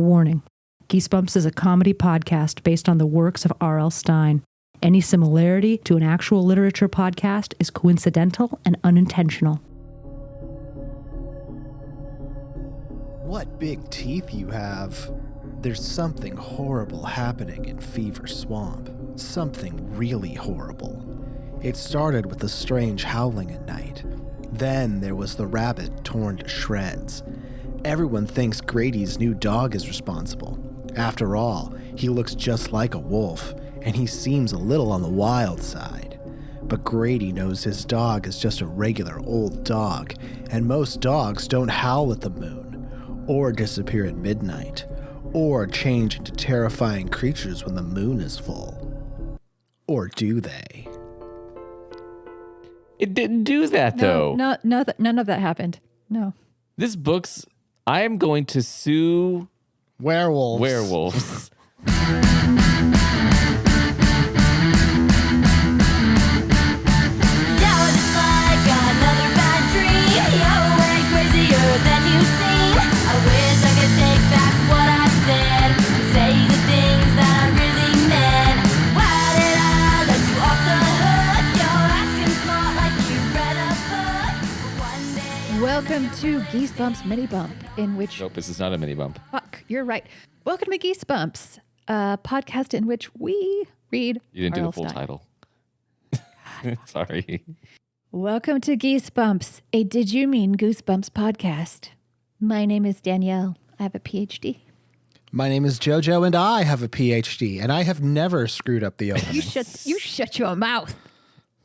Warning. Geesebumps is a comedy podcast based on the works of R.L. Stine. Any similarity to an actual literature podcast is coincidental and unintentional. What big teeth you have. There's something horrible happening in Fever Swamp. Something really horrible. It started with the strange howling at night. Then there was the rabbit torn to shreds. Everyone thinks Grady's new dog is responsible. After all, he looks just like a wolf, and he seems a little on the wild side. But Grady knows his dog is just a regular old dog, and most dogs don't howl at the moon, or disappear at midnight, or change into terrifying creatures when the moon is full. Or do they? It didn't do that, though. No, none of that happened. No. This book's... I am going to sue... Werewolves. Welcome to Geesebumps Mini Bump, in which... Nope, this is not a mini bump. Fuck, you're right. Welcome to Geesebumps, a podcast in which we read You didn't do R.L. the full Stine. title. Sorry. Welcome to Geesebumps, a Did You Mean Goosebumps podcast. My name is Danielle. I have a PhD. My name is JoJo, and I have a PhD, and I have never screwed up the opening. You shut your mouth.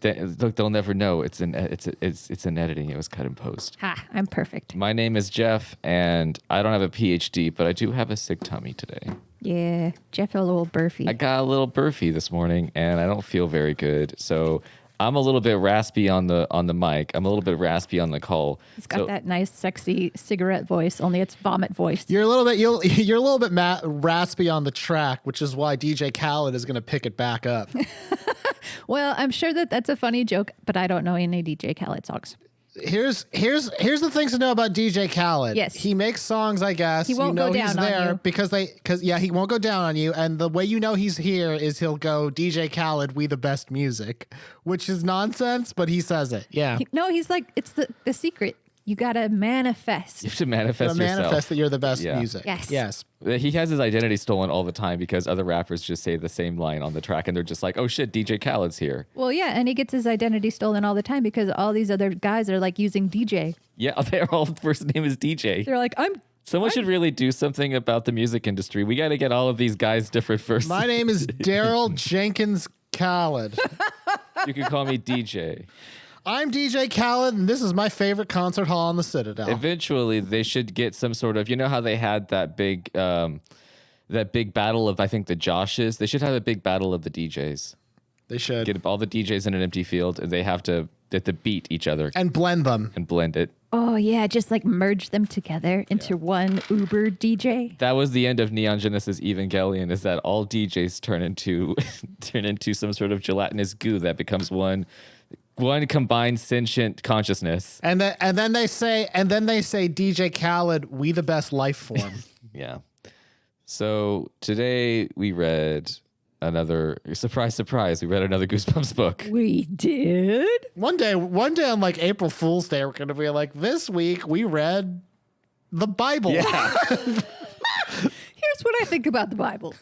Look, they'll never know. It's an editing. It was cut in post. Ha, I'm perfect. My name is Jeff, and I don't have a PhD, but I do have a sick tummy today. Yeah, Jeff a little burfy. I got a little burfy this morning, and I don't feel very good. So I'm a little bit raspy on the mic. I'm a little bit raspy on the call. He's got that nice, sexy cigarette voice, only it's vomit voice. You're a little bit raspy on the track, which is why DJ Khaled is going to pick it back up. Well, I'm sure that's a funny joke, but I don't know any DJ Khaled songs. Here's the things to know about DJ Khaled. Yes. He makes songs, I guess. He won't go down he's on there you. because he won't go down on you. And the way you know he's here is he'll go, DJ Khaled, we the best music, which is nonsense, but he says it. Yeah. He's like, it's the secret. You got to manifest. You have to manifest yourself. Manifest that you're the best Yeah. music. Yes. He has his identity stolen all the time because other rappers just say the same line on the track, and they're just like, oh shit, DJ Khaled's here. Well, yeah, and he gets his identity stolen all the time because all these other guys are like using DJ. Yeah, their all first name is DJ. They're like, Someone should really do something about the music industry. We got to get all of these guys different first. My name is Darell Jenkins Khalid. You can call me DJ. I'm DJ Khaled, and this is my favorite concert hall in the Citadel. Eventually, they should get some sort of, you know how they had that big battle of, I think, the Joshes? They should have a big battle of the DJs. They should. Get all the DJs in an empty field, and they have to beat each other. And blend them. And blend it. oh yeah, just like merge them together into one Uber DJ. That was the end of Neon Genesis Evangelion, is that all DJs turn into some sort of gelatinous goo that becomes one combined sentient consciousness. And then they say DJ Khaled, we the best life form. Yeah. So today we read another surprise. We read another Goosebumps book. We did? One day on like April Fool's Day, we're gonna be like, this week we read the Bible. Yeah. Here's what I think about the Bible.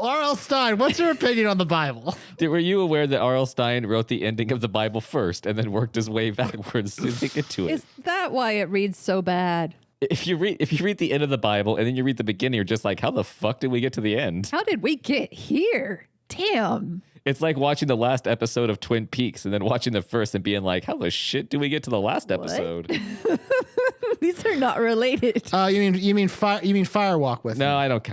R.L. Stine, what's your opinion on the Bible? Were you aware that R.L. Stine wrote the ending of the Bible first and then worked his way backwards to get to it? Is that why it reads so bad? If you read the end of the Bible and then you read the beginning, you're just like, how the fuck did we get to the end? How did we get here? Damn. It's like watching the last episode of Twin Peaks and then watching the first and being like, how the shit do we get to the last episode? These are not related. You mean Firewalk with No, me? I don't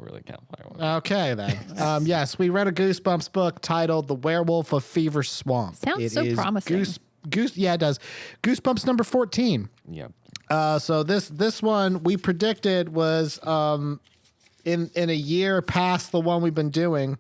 really count Firewalk. Okay then. Yes, we read a Goosebumps book titled "The Werewolf of Fever Swamp." Sounds so promising. Yeah, it does. Goosebumps number 14. Yeah. So this one we predicted was in a year past the one we've been doing.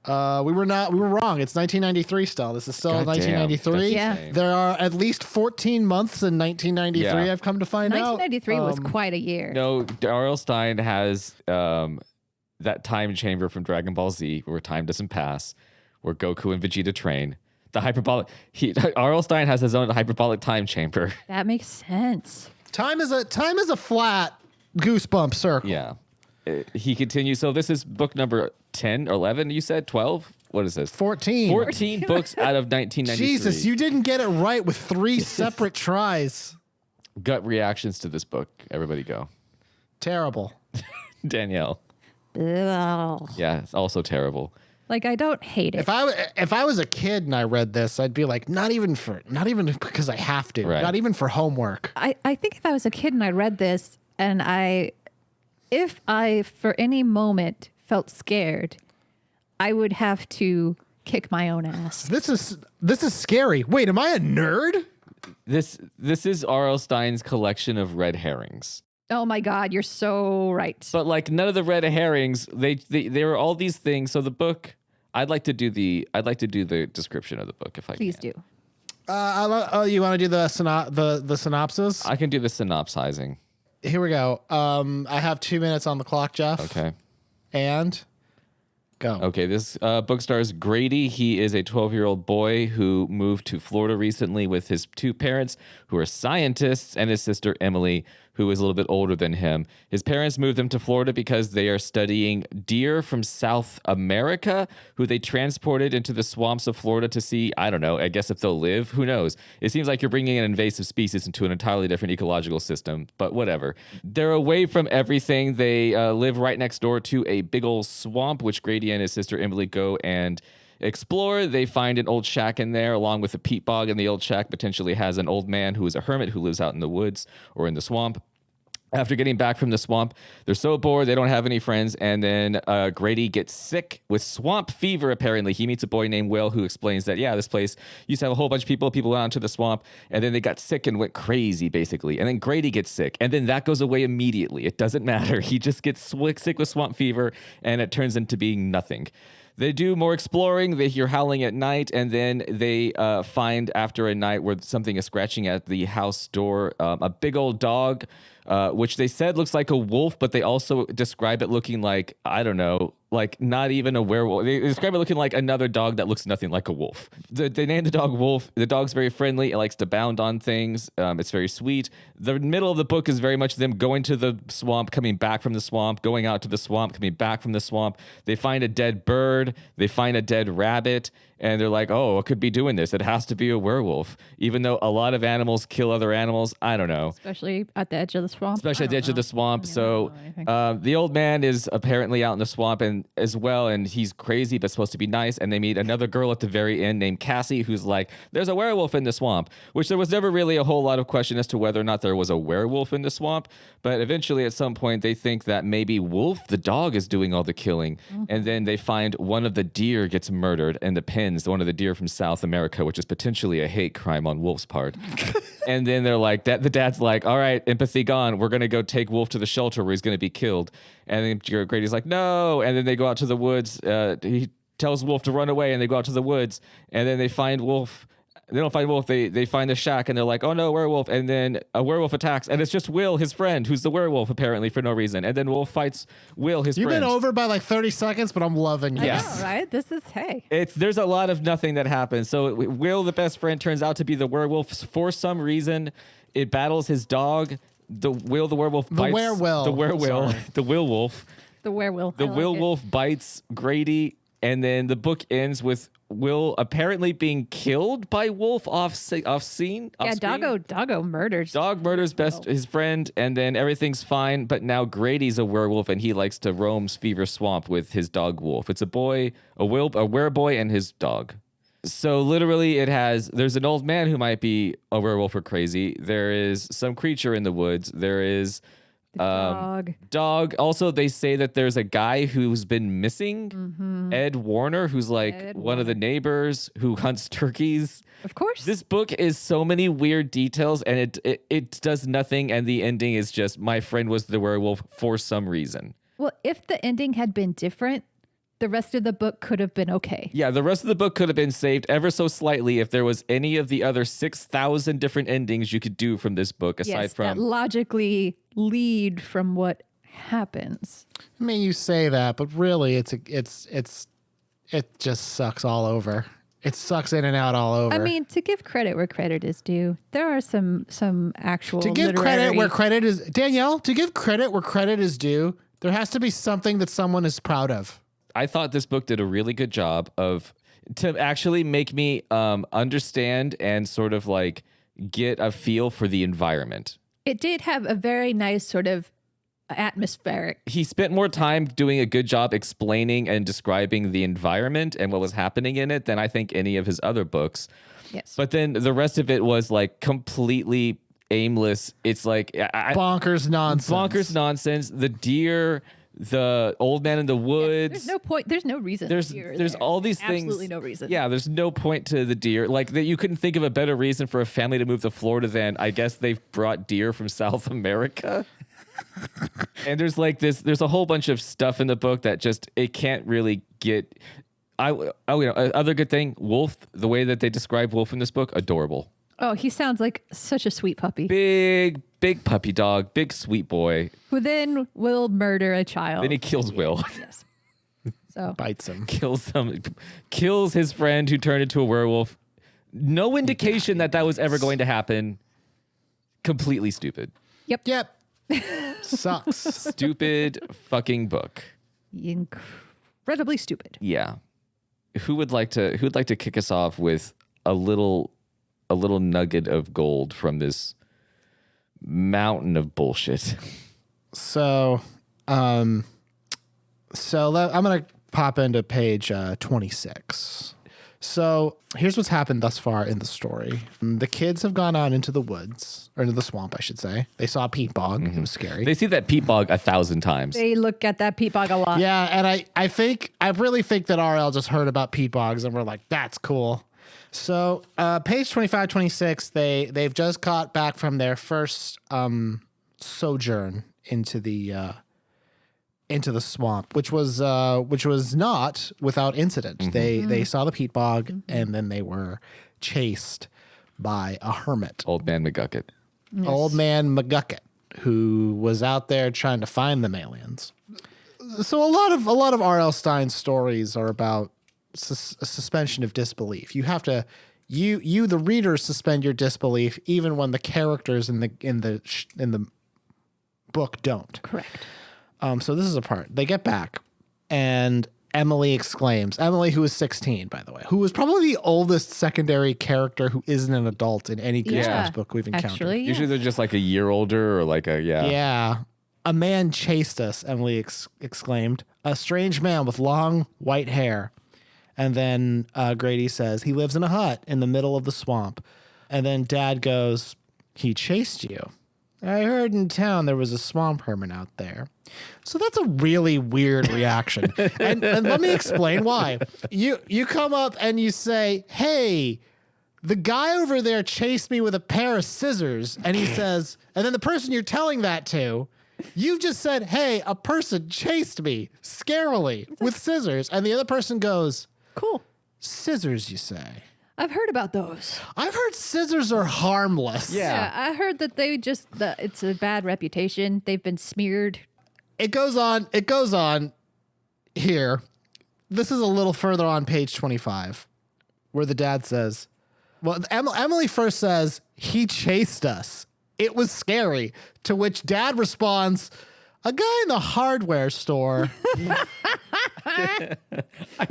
We were wrong. It's 1993 still. This is still God damn, 1993. that's insane. There are at least 14 months in 1993. Yeah. I've come to find out. 1993 was quite a year. No, Darell Stine has that time chamber from Dragon Ball Z where time doesn't pass, where Goku and Vegeta train. The hyperbolic. R.L. Stine has his own hyperbolic time chamber. That makes sense. Time is a flat goosebump circle. Yeah. He continues. So this is book number 10 or 11, you said? 12? What is this? 14. 14 books out of 1993. Jesus, you didn't get it right with 3 separate tries. Gut reactions to this book. Everybody go. Terrible. Danielle. Ugh. Yeah, it's also terrible. Like, I don't hate it. If I was a kid and I read this, I'd be like, not even because I have to, Right. not even for homework. I think if I was a kid and I read this and if I for any moment felt scared, I would have to kick my own ass. This is scary. Wait, am I a nerd? This is R.L. Stine's collection of red herrings. Oh my God, you're so right. But like none of the red herrings, they were all these things. So the book, I'd like to do the description of the book if I Please can. do. You want to do the synopsis? I can do the synopsizing. Here we go. I have 2 minutes on the clock, Jeff. Okay. And go. Okay, this book stars Grady. He is a 12-year-old boy who moved to Florida recently with his 2 parents, who are scientists, and his sister Emily, who is a little bit older than him. His parents moved them to Florida because they are studying deer from South America, who they transported into the swamps of Florida to see, I don't know, I guess if they'll live, who knows? It seems like you're bringing an invasive species into an entirely different ecological system, but whatever. They're away from everything. They live right next door to a big old swamp, which Grady and his sister Emily go and explore. They find an old shack in there along with a peat bog, and the old shack potentially has an old man who is a hermit who lives out in the woods or in the swamp. After getting back from the swamp, they're so bored, they don't have any friends, and then Grady gets sick with swamp fever, apparently. He meets a boy named Will who explains that, yeah, this place used to have a whole bunch of people went out into the swamp, and then they got sick and went crazy, basically. And then Grady gets sick, and then that goes away immediately. It doesn't matter. He just gets sick with swamp fever, and it turns into being nothing. They do more exploring. They hear howling at night, and then they find after a night where something is scratching at the house door, a big old dog, which they said looks like a wolf, but they also describe it looking like, I don't know, like not even a werewolf. They describe it looking like another dog that looks nothing like a wolf. They named the dog Wolf. The dog's very friendly. It likes to bound on things. It's very sweet. The middle of the book is very much them going to the swamp, coming back from the swamp, going out to the swamp, coming back from the swamp. They find a dead bird. They find a dead rabbit. And they're like, oh, it could be doing this. It has to be a werewolf. Even though a lot of animals kill other animals. I don't know. Especially at the edge of the swamp. Especially at the edge of the swamp. So the old man is apparently out in the swamp and as well, and he's crazy but supposed to be nice. And they meet another girl at the very end named Cassie, who's like, there's a werewolf in the swamp, which there was never really a whole lot of question as to whether or not there was a werewolf in the swamp. But eventually at some point they think that maybe Wolf, the dog, is doing all the killing. Mm-hmm. And then they find one of the deer gets murdered in the pens, one of the deer from South America, which is potentially a hate crime on Wolf's part. And then they're like, the dad's like, all right, empathy gone. We're going to go take Wolf to the shelter where he's going to be killed. And then Grady's like, no. And then they go out to the woods. He tells Wolf to run away, and they go out to the woods. And then they find Wolf. They don't find Wolf. They find the shack, and they're like, oh no, werewolf. And then a werewolf attacks, and it's just Will, his friend, who's the werewolf, apparently, for no reason. And then Wolf fights Will, his friend. You've been over by like 30 seconds, but I'm loving you. Yes. I know, right? This is, hey. There's a lot of nothing that happens. So Will, the best friend, turns out to be the werewolf. For some reason, it battles his dog. The werewolf bites. The werewolf. The werewolf. The werewolf. The werewolf bites Grady, and then the book ends with Will apparently being killed by Wolf off scene. Yeah, Doggo murders. Dog murders his friend, and then everything's fine. But now Grady's a werewolf, and he likes to roam Fever Swamp with his dog Wolf. It's a wereboy, and his dog. So literally there's an old man who might be a werewolf or crazy. There is some creature in the woods. There is dog. Also, they say that there's a guy who's been missing, Ed Warner, who's like one of the neighbors who hunts turkeys. Of course. This book is so many weird details, and it does nothing, and the ending is just my friend was the werewolf for some reason. Well, if the ending had been different, the rest of the book could have been okay. Yeah, the rest of the book could have been saved ever so slightly if there was any of the other 6,000 different endings you could do from this book, aside Yes, from that logically lead from what happens. I mean, you say that, but really, it just sucks all over. It sucks in and out all over. I mean, to give credit where credit is due, there are some actual to give literary... credit where credit is Danielle. To give credit where credit is due, there has to be something that someone is proud of. I thought this book did a really good job to actually make me understand and sort of like get a feel for the environment. It did have a very nice sort of atmospheric. He spent more time doing a good job explaining and describing the environment and what was happening in it than I think any of his other books. Yes. But then the rest of it was like completely aimless. It's like Bonkers nonsense. The deer, the old man in the woods. There's no point. There's no reason. There's all these things. Absolutely no reason. Yeah, there's no point to the deer. Like that, you couldn't think of a better reason for a family to move to Florida than I guess they've brought deer from South America. And there's a whole bunch of stuff in the book that just it can't really get. Other good thing, Wolf. The way that they describe Wolf in this book, adorable. Oh, he sounds like such a sweet puppy. Big puppy dog, big sweet boy. Who then will murder a child. Then he kills Will. Yes. So Bites him. Kills his friend who turned into a werewolf. No indication that was ever going to happen. Completely stupid. Yep. Sucks. Stupid fucking book. incredibly stupid. Yeah. Who would like to kick us off with a little nugget of gold from this mountain of bullshit? So I'm going to pop into page 26. So here's what's happened thus far in the story. The kids have gone out into the woods, or into the swamp, I should say. They saw a peat bog. Mm-hmm. It was scary. They see that peat bog 1,000 times. They look at that peat bog a lot. Yeah, and I really think that RL just heard about peat bogs and we're like, that's cool. So page 25, 26, they've just got back from their first sojourn into the swamp, which was not without incident. Mm-hmm. They saw the peat bog, and then they were chased by a hermit, Old Man McGucket. Yes. Old Man McGucket, who was out there trying to find them aliens. So a lot of R.L. Stine's stories are about suspension of disbelief. You have to, you the reader, suspend your disbelief even when the characters in the book don't. Correct. So this is a part. They get back, and Emily exclaims, Emily, who is 16, by the way, who was probably the oldest secondary character who isn't an adult in any Goosebumps book we've encountered. Actually, yeah. Usually they're just like a year older or like Yeah. A man chased us, Emily exclaimed. A strange man with long white hair. And then Grady says, he lives in a hut in the middle of the swamp. And then Dad goes, he chased you. I heard in town there was a swamp hermit out there. So that's a really weird reaction. and let me explain why. You come up and you say, hey, the guy over there chased me with a pair of scissors. And he says, and then the person you're telling that to, you've just said, hey, a person chased me scarily with scissors. And the other person goes, cool. Scissors, you say? I've heard about those. I've heard scissors are harmless. Yeah, I heard that it's a bad reputation. They've been smeared. It goes on here. This is a little further on page 25, where the dad says, well, Emily first says, he chased us. It was scary. To which Dad responds, a guy in the hardware store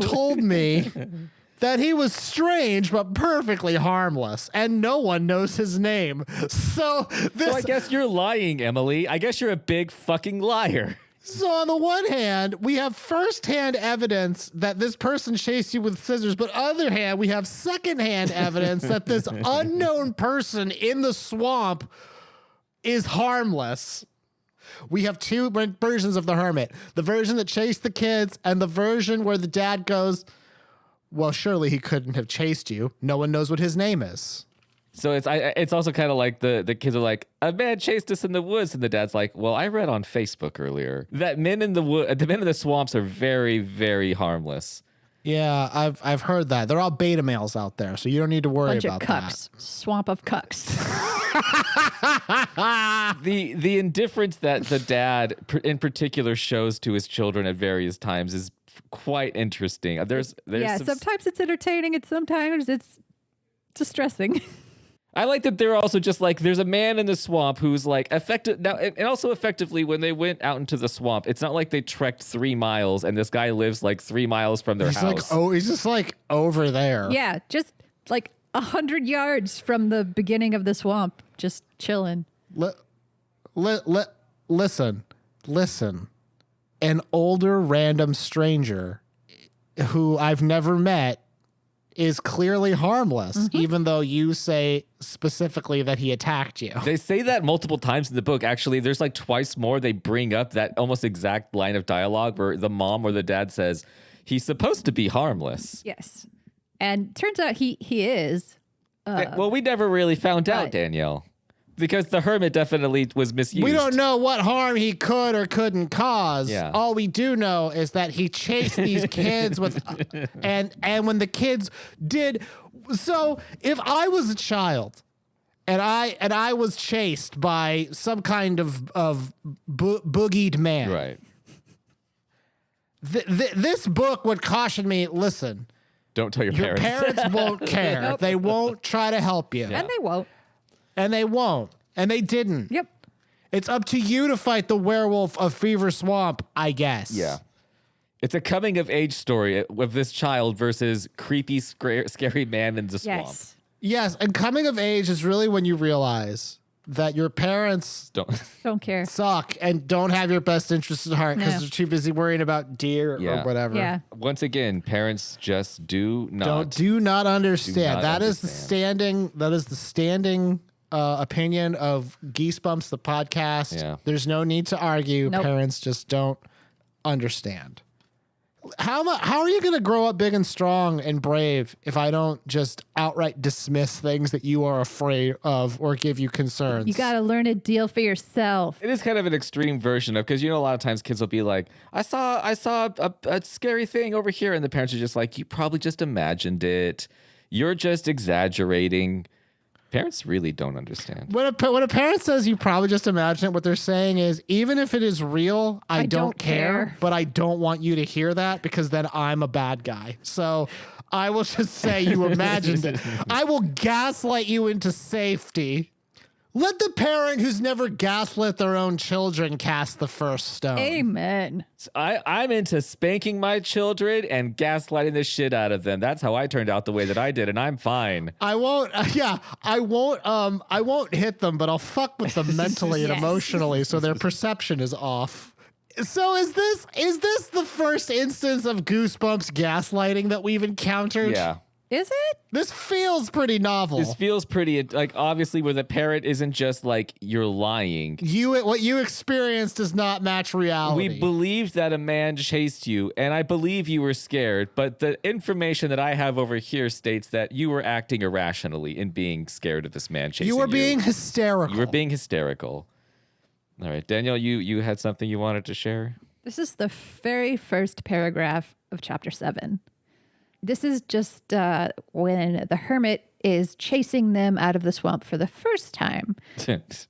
told me that he was strange but perfectly harmless, and no one knows his name. So I guess you're lying, Emily. I guess you're a big fucking liar. So on the one hand, we have firsthand evidence that this person chased you with scissors, but on the other hand, we have secondhand evidence that this unknown person in the swamp is harmless. We have two versions of the hermit. The version that chased the kids and the version where the dad goes, well, surely he couldn't have chased you. No one knows what his name is. So it's also kind of like the kids are like, a man chased us in the woods, and the dad's like, well, I read on Facebook earlier that the men in the swamps are very, very harmless. Yeah, I've heard that. They're all beta males out there, so you don't need to worry Bunch about of cucks. Swamp of cucks. The indifference that the dad in particular shows to his children at various times is quite interesting. There's Sometimes it's entertaining and sometimes it's distressing. I like that they're also just like, there's a man in the swamp who's like effective now, and also effectively when they went out into the swamp, it's not like they trekked 3 miles and this guy lives like 3 miles from their house. He's just like over there. Yeah, just like 100 yards from the beginning of the swamp, just chilling. Listen. An older random stranger who I've never met is clearly harmless, even though you say specifically that he attacked you. They say that multiple times in the book. Actually, there's like twice more they bring up that almost exact line of dialogue where the mom or the dad says, he's supposed to be harmless. Yes. And turns out he is. Well, we never really found out, Danielle. Because the hermit definitely was misused. We don't know what harm he could or couldn't cause. Yeah. All we do know is that he chased these kids with, and when the kids did. So if I was a child, and I was chased by some kind of boogied man, right? This book would caution me. Listen, don't tell your Your parents won't care. Nope. They won't try to help you. Yeah. And they won't. And they won't. And they didn't. Yep. It's up to you to fight the werewolf of Fever Swamp, I guess. Yeah. It's a coming of age story of this child versus creepy, scary man in the swamp. Yes. Yes, and coming of age is really when you realize that your parents Don't care. suck and don't have your best interest at heart because No. they're too busy worrying about deer Yeah. or whatever. Yeah. Once again, parents just do not. Do not understand. not Is the standing opinion of Geesebumps, the podcast. Yeah. There's no need to argue. Nope. Parents just don't understand. How are you going to grow up big and strong and brave if I don't just outright dismiss things that you are afraid of or give you concerns? You got to learn a deal for yourself. It is kind of an extreme version of, because a lot of times kids will be like, I saw a scary thing over here, and the parents are just like, you probably just imagined it. You're just exaggerating. Parents really don't understand. When a parent says you probably just imagine it, what they're saying is, even if it is real, I don't care, but I don't want you to hear that because then I'm a bad guy. So I will just say you imagined it. I will gaslight you into safety. Let the parent who's never gaslit their own children cast the first stone. Amen. So I'm into spanking my children and gaslighting the shit out of them. That's how I turned out the way that I did, and I'm fine. I won't hit them, but I'll fuck with them mentally and Yes. emotionally so their perception is off. So is this the first instance of Goosebumps gaslighting that we've encountered? Yeah. Is it? This feels pretty novel. This feels pretty, like, obviously where the parent isn't just like, you're lying. What you experienced does not match reality. We believed that a man chased you, and I believe you were scared, but the information that I have over here states that you were acting irrationally in being scared of this man chasing you. You were being hysterical. You were being hysterical. All right, Danielle, you had something you wanted to share? This is the very first paragraph of chapter 7. This is just when the hermit is chasing them out of the swamp for the first time. It's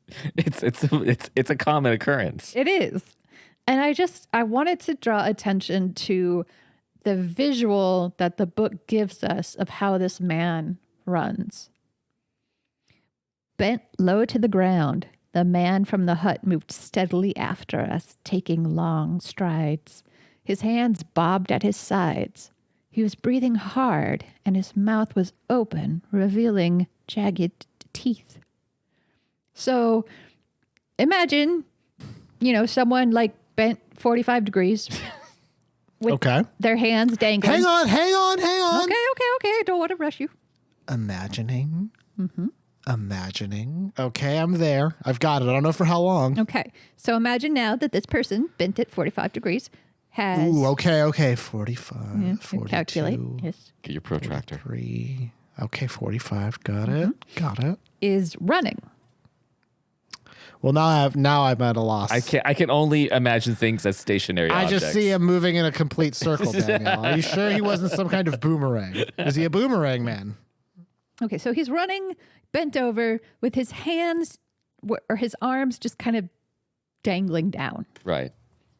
a common occurrence. It is. And I wanted to draw attention to the visual that the book gives us of how this man runs. Bent low to the ground, the man from the hut moved steadily after us, taking long strides. His hands bobbed at his sides. He was breathing hard, and his mouth was open, revealing jagged teeth. So imagine, someone like bent 45 degrees with their hands dangling. Hang on. Okay. I don't want to rush you. Imagining. Imagining. Okay, I'm there. I've got it. I don't know for how long. Okay. So imagine now that this person bent at 45 degrees has... Ooh, okay. 45, Yeah, 42, calculate. Yes. Get your protractor. 43, Okay, 45. Got it. Got it. is running. Well, now I'm at a loss. I can only imagine things as stationary I objects. just see him moving in a complete circle, Danielle. Are you sure he wasn't some kind of boomerang? Is he a boomerang man? Okay, so he's running bent over with his hands or his arms just kind of dangling down. Right.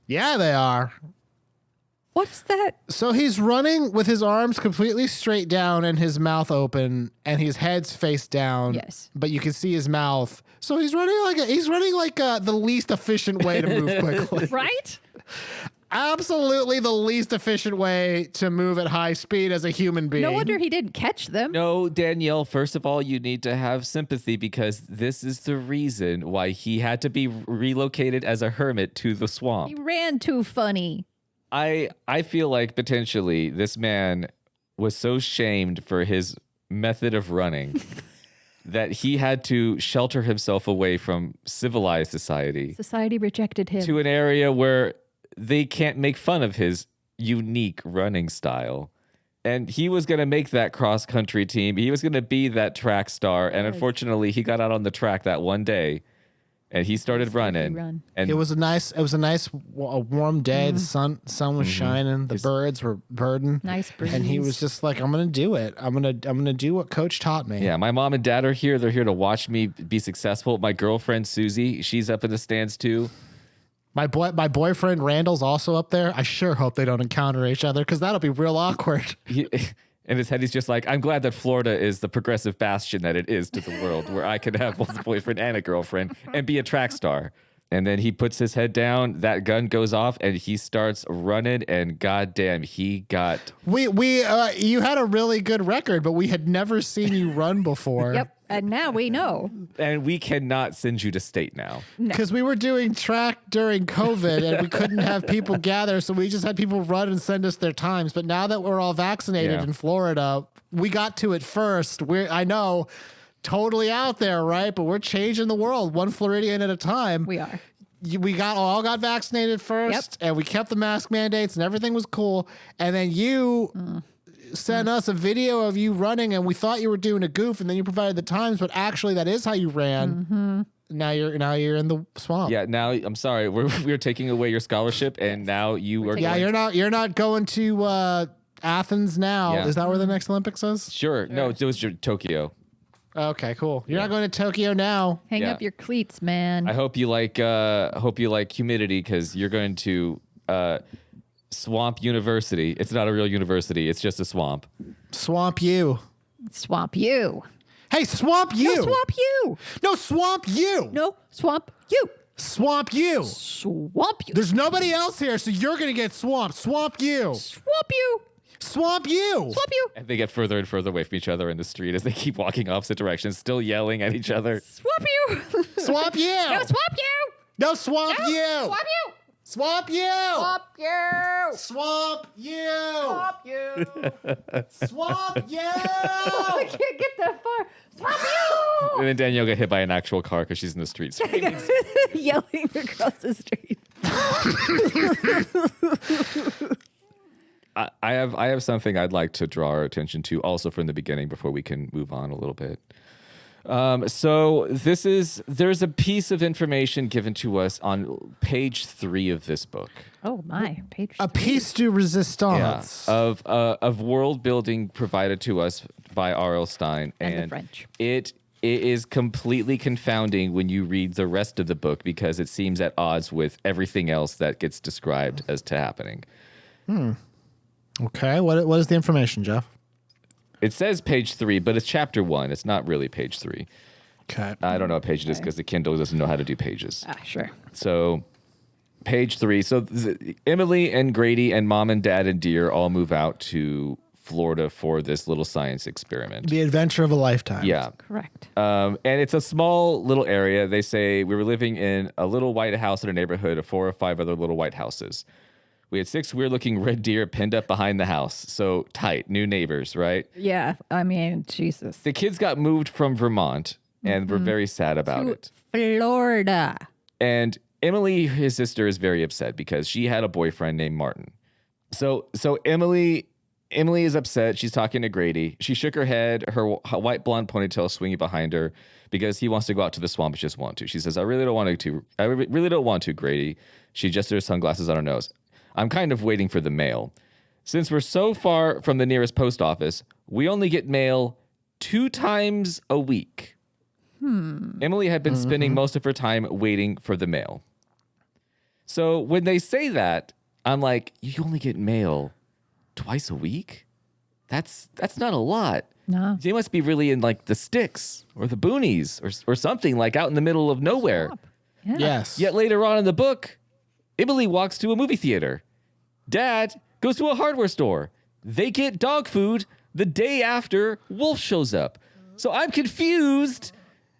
Yeah, they are. What's that? So he's running with his arms completely straight down and his mouth open and his head's face down. Yes. But you can see his mouth. So he's running like the least efficient way to move quickly. Right? Absolutely the least efficient way to move at high speed as a human being. No wonder he didn't catch them. No, Danielle, first of all, you need to have sympathy because this is the reason why he had to be relocated as a hermit to the swamp. He ran too funny. I feel like potentially this man was so shamed for his method of running that he had to shelter himself away from civilized society Society rejected him. to an area where they can't make fun of his unique running style. And he was going to make that cross country team. He was going to be that track star. And unfortunately, he got out on the track that one day and he started running. And It was a nice warm day. The sun was shining. The birds were birding. Nice breeze. And he was just like, I'm going to do it. I'm going to do what coach taught me. yeah, my mom and dad are here. They're here to watch me be successful. My girlfriend, Susie, she's up in the stands too. My boyfriend Randall's also up there. I sure hope they don't encounter each other because that'll be real awkward. In his head, he's just like, I'm glad that Florida is the progressive bastion that it is to the world, where I could have both a boyfriend and a girlfriend and be a track star. And then he puts his head down, that gun goes off, and he starts running, and goddamn, he got... You had a really good record, but we had never seen you run before. Yep. And now we know. And we cannot send you to state now. Because we were doing track during COVID and we couldn't have people gather, so we just had people run and send us their times. But now that we're all vaccinated in Florida, we got to it first. I know, totally out there, right? But we're changing the world one Floridian at a time. We are. We all got vaccinated first, and we kept the mask mandates, and everything was cool. And then you sent us a video of you running, and we thought you were doing a goof, and then you provided the times, but actually that is how you ran. Now you're in the swamp. Yeah, now, I'm sorry, we're taking away your scholarship, and now you are Yeah, you're not going to Athens now. Yeah. Is that where the next Olympics is? Sure. No, it was Tokyo. Okay, cool. You're not going to Tokyo now. Hang Yeah. up your cleats, man. I hope you like humidity because you're going to Swamp University. It's not a real university. It's just a swamp. Swamp you. Swamp you. Hey, swamp you. No, swamp you. No, swamp you. No, swamp you. Swamp you. Swamp you. There's nobody else here, so you're going to get swamped. Swamp you. Swamp you. Swamp you. Swamp you. And they get further and further away from each other in the street as they keep walking opposite directions, still yelling at each other. Swamp you. Swamp you. No, swamp you. No, swamp No, you. Swamp you. Swamp you. Swamp you. Swamp you. Swamp you. Swamp you. I can't get that far. Swamp you. And then Danielle got hit by an actual car because she's in the street screaming. Yelling across the street. I have something I'd like to draw our attention to also from the beginning before we can move on a little bit. So there's a piece of information given to us on page 3 of this book. Oh my, page. A piece de resistance. Of world building provided to us by R.L. Stine. And the French. It is completely confounding when you read the rest of the book because it seems at odds with everything else that gets described as to happening. Okay, what is the information, Jeff? It says page 3, but it's chapter 1. It's not really page 3. Okay. I don't know what page it is because the Kindle doesn't know how to do pages. Sure. So page 3. So Emily and Grady and mom and dad and Deer all move out to Florida for this little science experiment. The adventure of a lifetime. Yeah. Correct. And it's a small little area. They say we were living in a little white house in a neighborhood of 4 or 5 other little white houses. We had 6 weird-looking red deer pinned up behind the house. So tight, new neighbors, right? Yeah, I mean, Jesus. The kids got moved from Vermont and were very sad about it. Florida. And Emily, his sister, is very upset because she had a boyfriend named Martin. So Emily Emily is upset. She's talking to Grady. She shook her head, her white blonde ponytail swinging behind her because he wants to go out to the swamp. She just want to. She says, I really don't want to, Grady. She adjusted her sunglasses on her nose. I'm kind of waiting for the mail. Since we're so far from the nearest post office, we only get mail 2 times a week. Emily had been spending most of her time waiting for the mail. So when they say that, I'm like, you only get mail twice a week? That's not a lot. No. They must be really in like the sticks or the boonies or something, like out in the middle of nowhere. Stop. Yeah. Yes. Yet later on in the book, Emily walks to a movie theater. Dad goes to a hardware store. They get dog food the day after Wolf shows up. So I'm confused.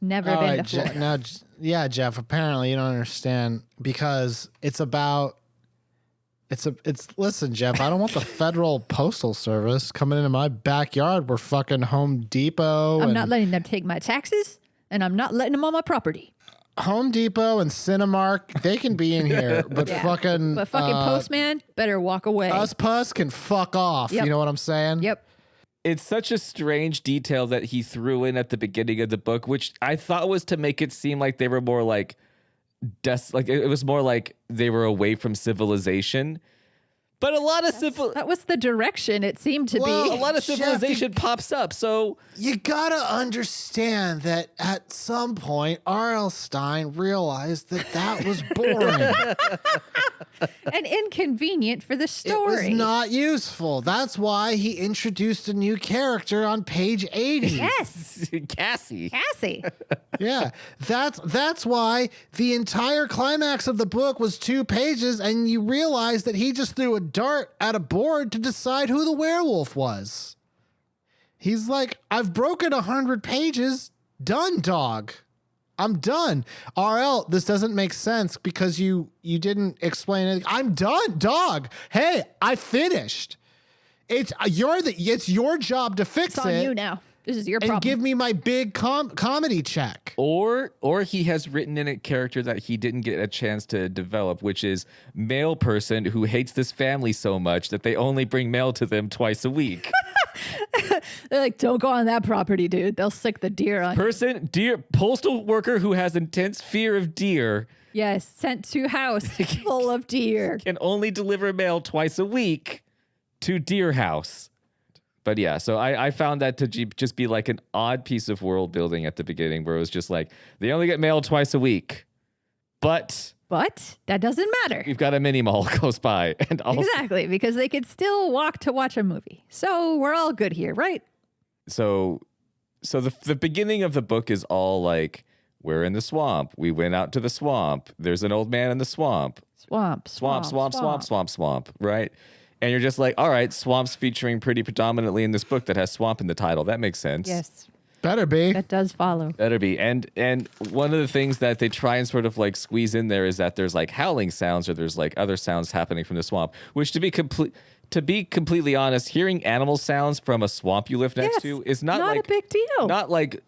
Never All been right, to Florida. now, Jeff, apparently you don't understand because it's about listen, Jeff, I don't want the Federal Postal Service coming into my backyard. We're fucking Home Depot. I'm and not letting them take my taxes, and I'm not letting them on my property. Home Depot and Cinemark, they can be in here, but Yeah. fucking But fucking postman better walk away. us puss can fuck off. Yep. You know what I'm saying? Yep. It's such a strange detail that he threw in at the beginning of the book, which I thought was to make it seem like they were more like it was more like they were away from civilization. But a lot of That was the direction it seemed to a be. lot of Jeff, civilization pops up. So You gotta understand that at some point, R.L. Stine realized that was boring. And inconvenient for the It story. was not useful. That's why he introduced a new character on page 80. Yes. Cassie. Cassie. Yeah, that's why the entire climax of the book was 2 pages, and you realize that he just threw a dart at a board to decide who the werewolf was. He's like, I've broken 100 pages. Done, dog. I'm done. RL, this doesn't make sense because you didn't explain it. I'm done, dog. Hey, I finished. It's your job to fix It's on it you now. This is your and problem. give me my big comedy check. Or he has written in a character that he didn't get a chance to develop, which is male person who hates this family so much that they only bring mail to them twice a week. They're like, don't go on that property, dude. They'll sick the deer on you. Deer postal worker who has intense fear of deer Yes, sent to house full of deer. can only deliver mail twice a week to deer house. But yeah, so I found that to just be like an odd piece of world building at the beginning where it was just like, they only get mail twice a week. But that doesn't matter. we've got a mini mall close by. And also, Exactly, because they could still walk to watch a movie. So we're all good here, right? So the beginning of the book is all like, we're in the swamp. We went out to the swamp. There's an old man in the swamp. Swamp. Right? And you're just like, all right, swamp's featuring pretty predominantly in this book that has swamp in the title. That makes sense. Yes, Better be. that does follow. Better be. And one of the things that they try and sort of like squeeze in there is that there's like howling sounds or there's like other sounds happening from the swamp, which to be completely honest, hearing animal sounds from a swamp you live next Yes, to is not not like a big deal. Not like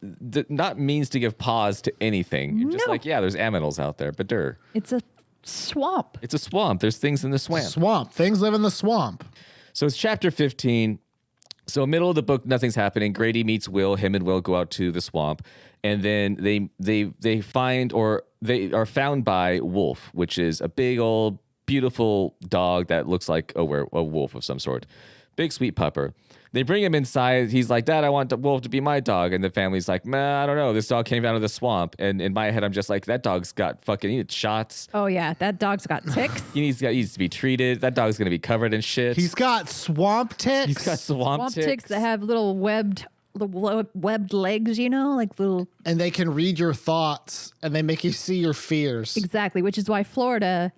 not means to give pause to anything. You're just No. like, yeah, there's animals out there, but It's a swamp. it's a swamp. There's things in the swamp. Swamp. Things live in the swamp. So it's chapter 15. So middle of the book, nothing's happening. Grady meets Will. Him and Will go out to the swamp, and then they find, or they are found by Wolf, which is a big old beautiful dog that looks like a wolf of some sort. Big sweet pupper. They bring him inside. He's like, Dad, I want the wolf to be my dog. And the family's like, man, I don't know. This dog came out of the swamp. And in my head, I'm just like, that dog's got fucking he needs shots. Oh yeah, that dog's got ticks. He needs to be treated. That dog's going to be covered in shit. He's got swamp ticks. He's got swamp Swamp ticks. ticks that have little webbed legs, you know, like little. And they can read your thoughts and they make you see your fears. Exactly, which is why Florida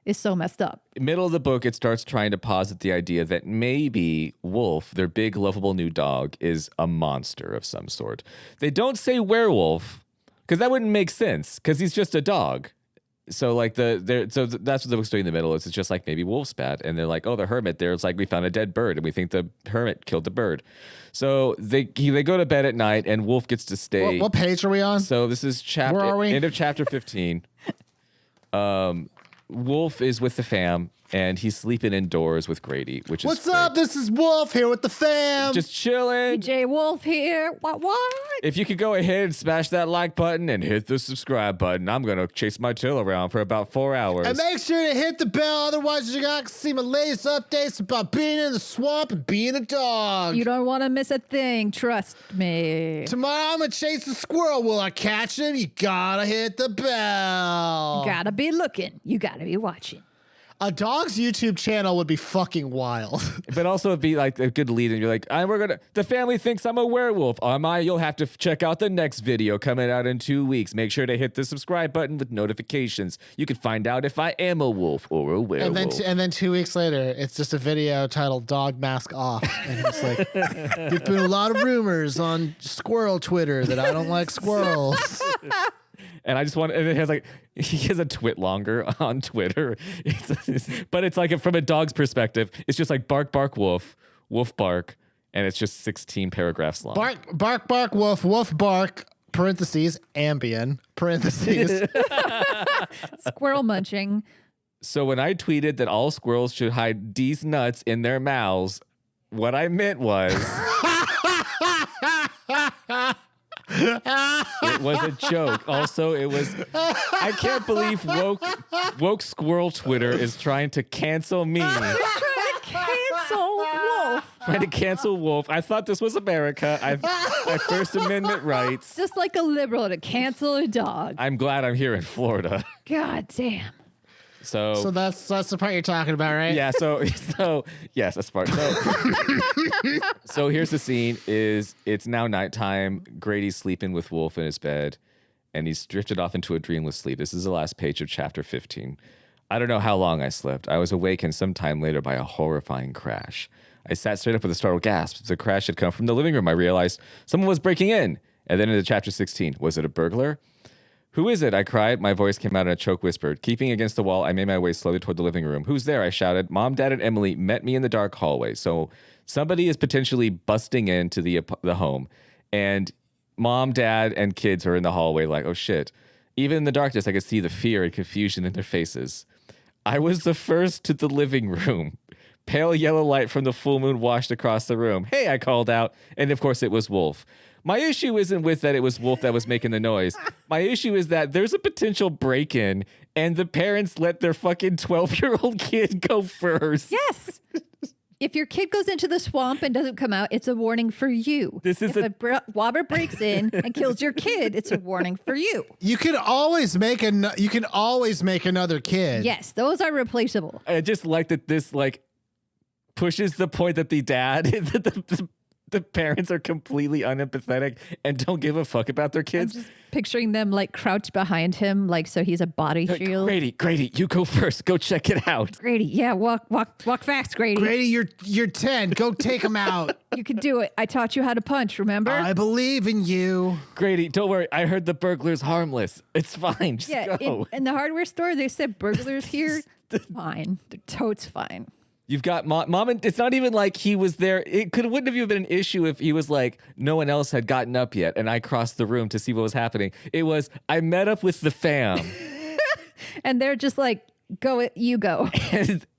is so messed up. Middle of the book, it starts trying to posit the idea that maybe Wolf, their big, lovable new dog, is a monster of some sort. They don't say werewolf, because that wouldn't make sense, because he's just a dog. So like that's what the book's doing in the middle is. It's just like maybe Wolf's bad, and they're like, oh, the hermit there. It's like we found a dead bird, and we think the hermit killed the bird. So they go to bed at night, and Wolf gets to stay. What page are we on? So this is Where are we? end of chapter 15. Wolf is with the fam. and he's sleeping indoors with Grady, which is What's up? This is Wolf here with the fam. just chilling. DJ Wolf here. What? If you could go ahead and smash that like button and hit the subscribe button, I'm going to chase my tail around for about 4 hours. And make sure to hit the bell, otherwise you're not going to see my latest updates about being in the swamp and being a dog. You don't want to miss a thing. Trust me. Tomorrow I'm going to chase the squirrel. Will I catch him? You gotta hit the bell. Gotta be looking. You gotta be watching. A dog's YouTube channel would be fucking wild. But also it'd be like a good lead, and you're like, the family thinks I'm a werewolf. Am I? You'll have to check out the next video coming out in 2 weeks. Make sure to hit the subscribe button with notifications. You can find out if I am a wolf or a werewolf. And then 2 weeks later, it's just a video titled "Dog Mask Off," and it's like, there's been a lot of rumors on squirrel Twitter that I don't like squirrels. And I just want, and it has like, he has a twit longer on Twitter. But it's like from a dog's perspective, it's just like bark, bark, wolf, wolf, bark. And it's just 16 paragraphs long. Bark, bark, bark, wolf, wolf, bark, parentheses, Ambien, parentheses. Squirrel munching. So when I tweeted that all squirrels should hide these nuts in their mouths, what I meant was... It was a joke. Also, it was... I can't believe woke squirrel Twitter is trying to cancel me. Cancel Wolf. Trying to cancel Wolf. I thought this was America. My First Amendment rights. Just like a liberal to cancel a dog. I'm glad I'm here in Florida. God damn. So that's the part you're talking about, right? Yeah, so yes, that's part. So here's the scene it's now nighttime. Grady's sleeping with Wolf in his bed, and he's drifted off into a dreamless sleep. This is the last page of chapter 15. I don't know how long I slept. I was awakened sometime later by a horrifying crash. I sat straight up with a startled gasp. The crash had come from the living room. I realized someone was breaking in. And then into chapter 16, was it a burglar? Who is it? I cried. My voice came out in a choke whisper. Keeping against the wall, I made my way slowly toward the living room. Who's there? I shouted. Mom, Dad, and Emily met me in the dark hallway. So somebody is potentially busting into the home. And Mom, Dad, and kids are in the hallway like, oh shit. Even in the darkness, I could see the fear and confusion in their faces. I was the first to the living room. Pale yellow light from the full moon washed across the room. Hey, I called out. And of course it was Wolf. My issue isn't with that it was Wolf that was making the noise. My issue is that there's a potential break-in and the parents let their fucking 12-year-old kid go first. Yes. If your kid goes into the swamp and doesn't come out, it's a warning for you. This is if a wobber breaks in and kills your kid, it's a warning for you. You can always make another kid. Yes, those are replaceable. I just like that this pushes the point that the dad the parents are completely unempathetic and don't give a fuck about their kids. I'm just picturing them crouched behind him, so he's a body shield. Grady, you go first. Go check it out. Grady, yeah, walk fast, Grady. Grady, you're 10. Go take him out. You can do it. I taught you how to punch, remember? I believe in you. Grady, don't worry. I heard the burglar's harmless. It's fine. Just go. In the hardware store, they said burglars here. Fine. They're totes fine. You've got mom, and it's not even like he was there. Wouldn't have even been an issue if he was like, no one else had gotten up yet, and I crossed the room to see what was happening. It was, I met up with the fam. And they're just like, you go.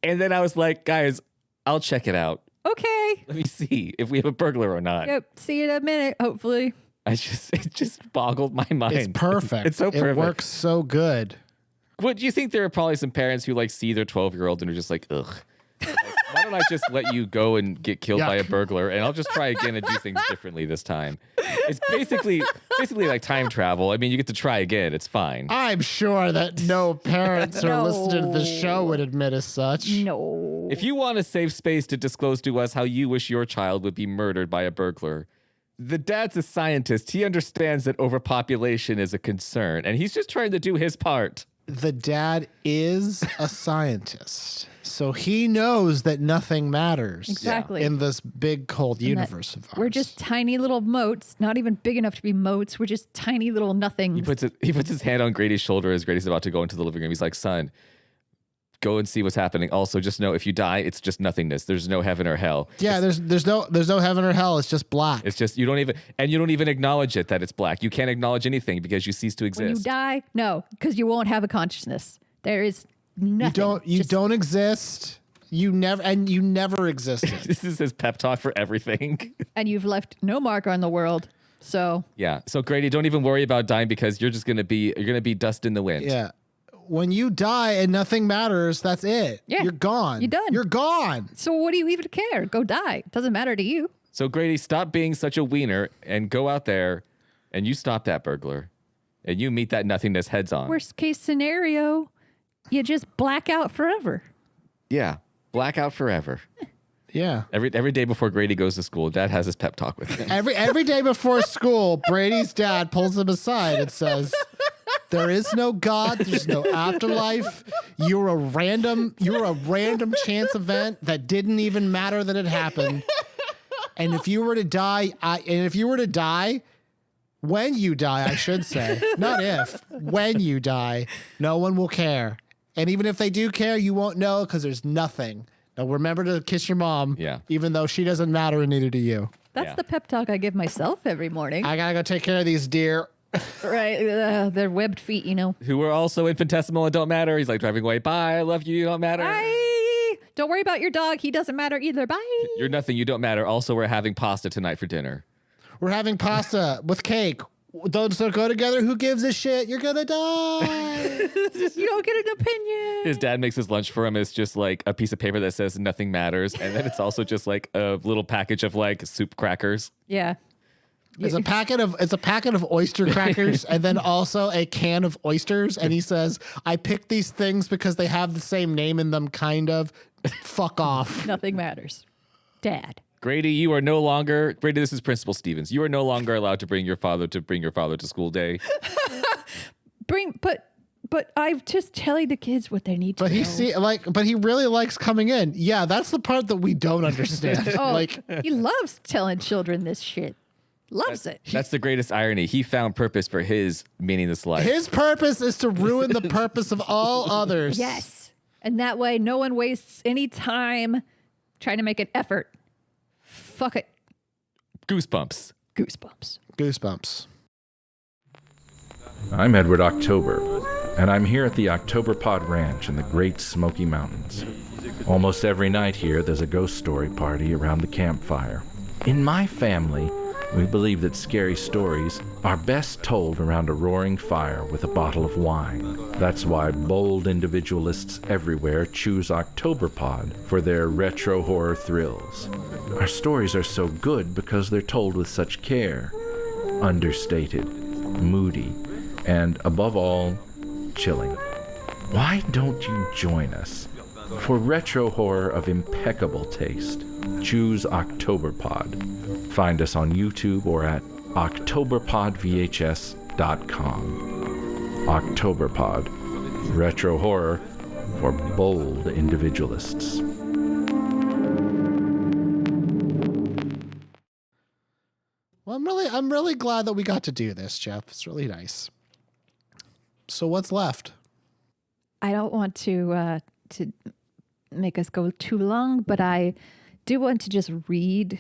And then I was like, guys, I'll check it out. Okay. Let me see if we have a burglar or not. Yep. See you in a minute, hopefully. It just boggled my mind. It's perfect. It's so perfect. It works so good. What do you think? There are probably some parents who see their 12-year-old and are just like, ugh. Why don't I just let you go and get killed by a burglar, and I'll just try again and do things differently this time. It's basically like time travel. I mean, you get to try again. It's fine. I'm sure that no parents or listener to the show would admit as such. No. If you want a safe space to disclose to us how you wish your child would be murdered by a burglar, the dad's a scientist. He understands that overpopulation is a concern, and he's just trying to do his part. The dad is a scientist, so he knows that nothing matters Exactly. in this big, cold universe of ours. We're just tiny little motes, not even big enough to be motes. We're just tiny little nothings. He puts his hand on Grady's shoulder as Grady's about to go into the living room. He's like, son, go and see what's happening. Also, just know if you die, it's just nothingness. There's no heaven or hell. Yeah, there's no heaven or hell. It's just black. It's just you don't even acknowledge it that it's black. You can't acknowledge anything because you cease to exist. When you die, no, because you won't have a consciousness. There is nothing. You don't exist. You never existed. This is his pep talk for everything. And you've left no mark on the world. So Yeah. So Grady, don't even worry about dying because you're gonna be dust in the wind. Yeah. When you die and nothing matters, that's it. Yeah. You're gone. You're done. You're gone. So what do you even care? Go die. It doesn't matter to you. So Grady, stop being such a wiener and go out there and you stop that burglar and you meet that nothingness heads on. Worst case scenario, you just black out forever. Yeah. Blackout forever. Yeah. Every day before Grady goes to school, Dad has his pep talk with him. Every day before school, Brady's dad pulls him aside and says, there is no God, there's no afterlife. You're a random chance event that didn't even matter that it happened. And if you were to die, when you die, I should say, not if, when you die, no one will care. And even if they do care, you won't know because there's nothing. Now remember to kiss your mom, even though she doesn't matter and neither do you. That's the pep talk I give myself every morning. I gotta go take care of these deer. Right. They're webbed feet, you know. Who are also infinitesimal and don't matter. He's like driving away. Bye. I love you. You don't matter. Bye. Don't worry about your dog. He doesn't matter either. Bye. You're nothing. You don't matter. Also, we're having pasta tonight for dinner. We're having pasta with cake. Those don't go together. Who gives a shit? You're gonna die. You don't get an opinion. His dad makes his lunch for him. It's just like a piece of paper that says nothing matters. And then it's also just like a little package of like soup crackers. Yeah. It's a packet of oyster crackers and then also a can of oysters. And he says, I picked these things because they have the same name in them, kind of. Fuck off. Nothing matters. Dad. Grady, this is Principal Stevens. You are no longer allowed to bring your father to school day. But I'm just telling the kids what they need to know. But he really likes coming in. Yeah, that's the part that we don't understand. He loves telling children this shit. Loves it. That's the greatest irony. He found purpose for his meaningless life. His purpose is to ruin the purpose of all others. Yes. And that way no one wastes any time trying to make an effort. Fuck it. Goosebumps. Goosebumps. I'm Edward October, and I'm here at the October Pod Ranch in the Great Smoky Mountains. Almost every night here, there's a ghost story party around the campfire. In my family, we believe that scary stories are best told around a roaring fire with a bottle of wine. That's why bold individualists everywhere choose Octoberpod for their retro horror thrills. Our stories are so good because they're told with such care, understated, moody, and above all, chilling. Why don't you join us? For retro horror of impeccable taste, choose Octoberpod. Find us on YouTube or at octoberpodvhs.com. Octoberpod, retro horror for bold individualists. Well, I'm really glad that we got to do this, Jeff. It's really nice. So what's left? I don't want to make us go too long, but I do want to just read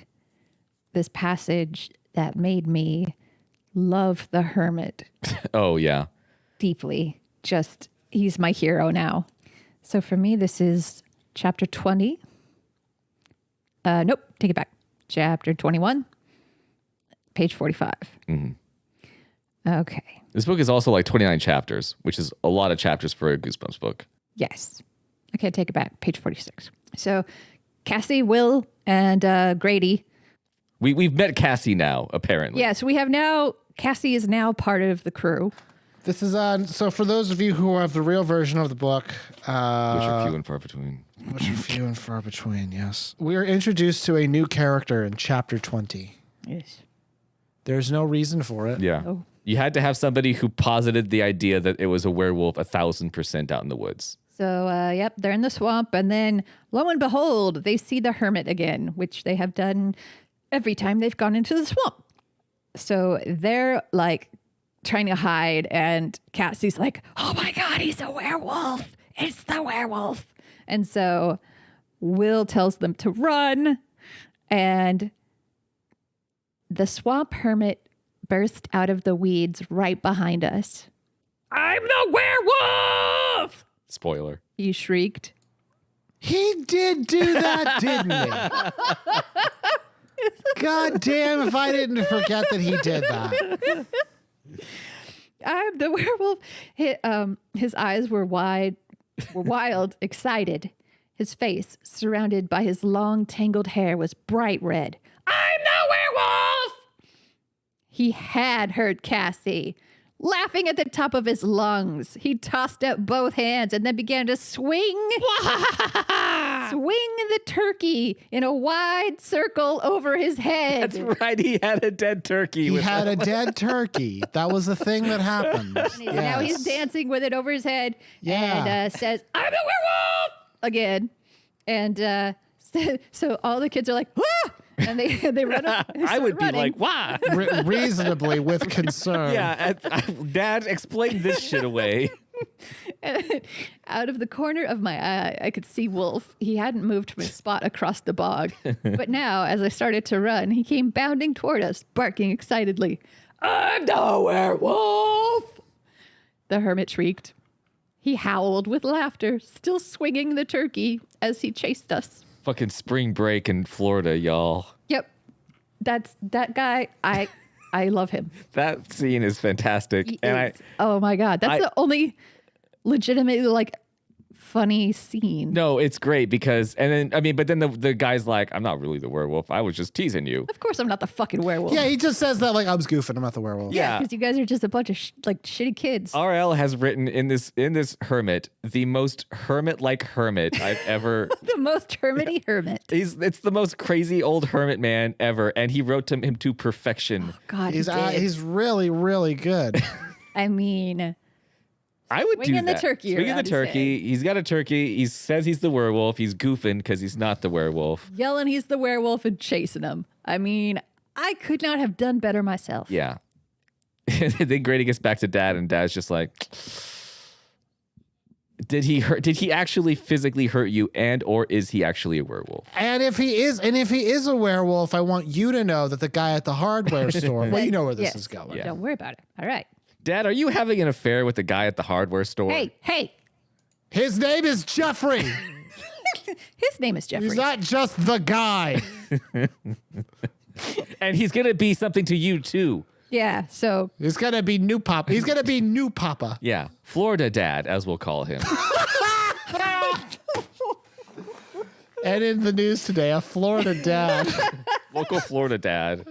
this passage that made me love the hermit. Oh, yeah. Deeply. Just, he's my hero now. So for me, this is chapter 20. Nope, take it back. Chapter 21, page 45. Mm-hmm. Okay. This book is also like 29 chapters, which is a lot of chapters for a Goosebumps book. Yes. Okay, take it back. Page 46. So Cassie, Will, and Grady. We've met Cassie now, apparently. Yes, we have now. Cassie is now part of the crew. This is on. So for those of you who have the real version of the book, which are few and far between. Yes. We are introduced to a new character in chapter 20. Yes. There's no reason for it. Yeah. Oh. You had to have somebody who posited the idea that it was a werewolf 1,000% out in the woods. So, yep, they're in the swamp. And then, lo and behold, they see the hermit again, which they have done every time they've gone into the swamp. So they're like trying to hide. And Cassie's like, oh my God, he's a werewolf. It's the werewolf. And so Will tells them to run. And the swamp hermit burst out of the weeds right behind us. I'm the werewolf! Spoiler. He shrieked. He did do that, didn't he? God damn if I didn't forget that he did that. The werewolf, his eyes were wild, excited. His face, surrounded by his long, tangled hair, was bright red. I'm the werewolf! He had heard Cassie. Laughing at the top of his lungs, he tossed up both hands and then began to swing the turkey in a wide circle over his head. That's right. He had a dead turkey. He had a dead turkey. That was the thing that happened. Now he's dancing with it over his head and says, I'm the werewolf! Again. And so all the kids are like, ah! And they run up. I would running. be like, why? Reasonably with concern. Yeah, Dad, explain this shit away. Out of the corner of my eye, I could see Wolf. He hadn't moved from his spot across the bog. But now, as I started to run, he came bounding toward us, barking excitedly. I'm the werewolf! The hermit shrieked. He howled with laughter, still swinging the turkey as he chased us. Fucking spring break in Florida, y'all. Yep. That guy, I love him. That scene is fantastic. Oh my God. That's the only legitimately funny scene. No, it's great because, but then the guy's like, I'm not really the werewolf. I was just teasing you. Of course I'm not the fucking werewolf. Yeah, he just says that like I was goofing. I'm not the werewolf. Yeah. Because you guys are just a bunch of shitty kids. RL has written in this hermit, the most hermit-like hermit I've ever. The most hermity hermit. It's the most crazy old hermit man ever, and he wrote him to perfection. Oh, God, he's really, really good. I mean, I would swinging do that. the turkey Swinging the around his turkey. He's got a turkey. He says he's the werewolf. He's goofing because he's not the werewolf. yelling he's the werewolf and chasing him. I mean, I could not have done better myself. Yeah. Then Grady gets back to Dad, and Dad's just like, Did he actually physically hurt you, and or is he actually a werewolf? And if he is a werewolf, I want you to know that the guy at the hardware store. Well, you know where this is going. Yeah. Don't worry about it. All right. Dad, are you having an affair with the guy at the hardware store? Hey. His name is Jeffrey. His name is Jeffrey. He's not just the guy. And he's gonna be something to you too. Yeah, so He's gonna be new Papa. He's gonna be new Papa. Yeah, Florida Dad, as we'll call him. And in the news today, a Florida dad. Local Florida Dad.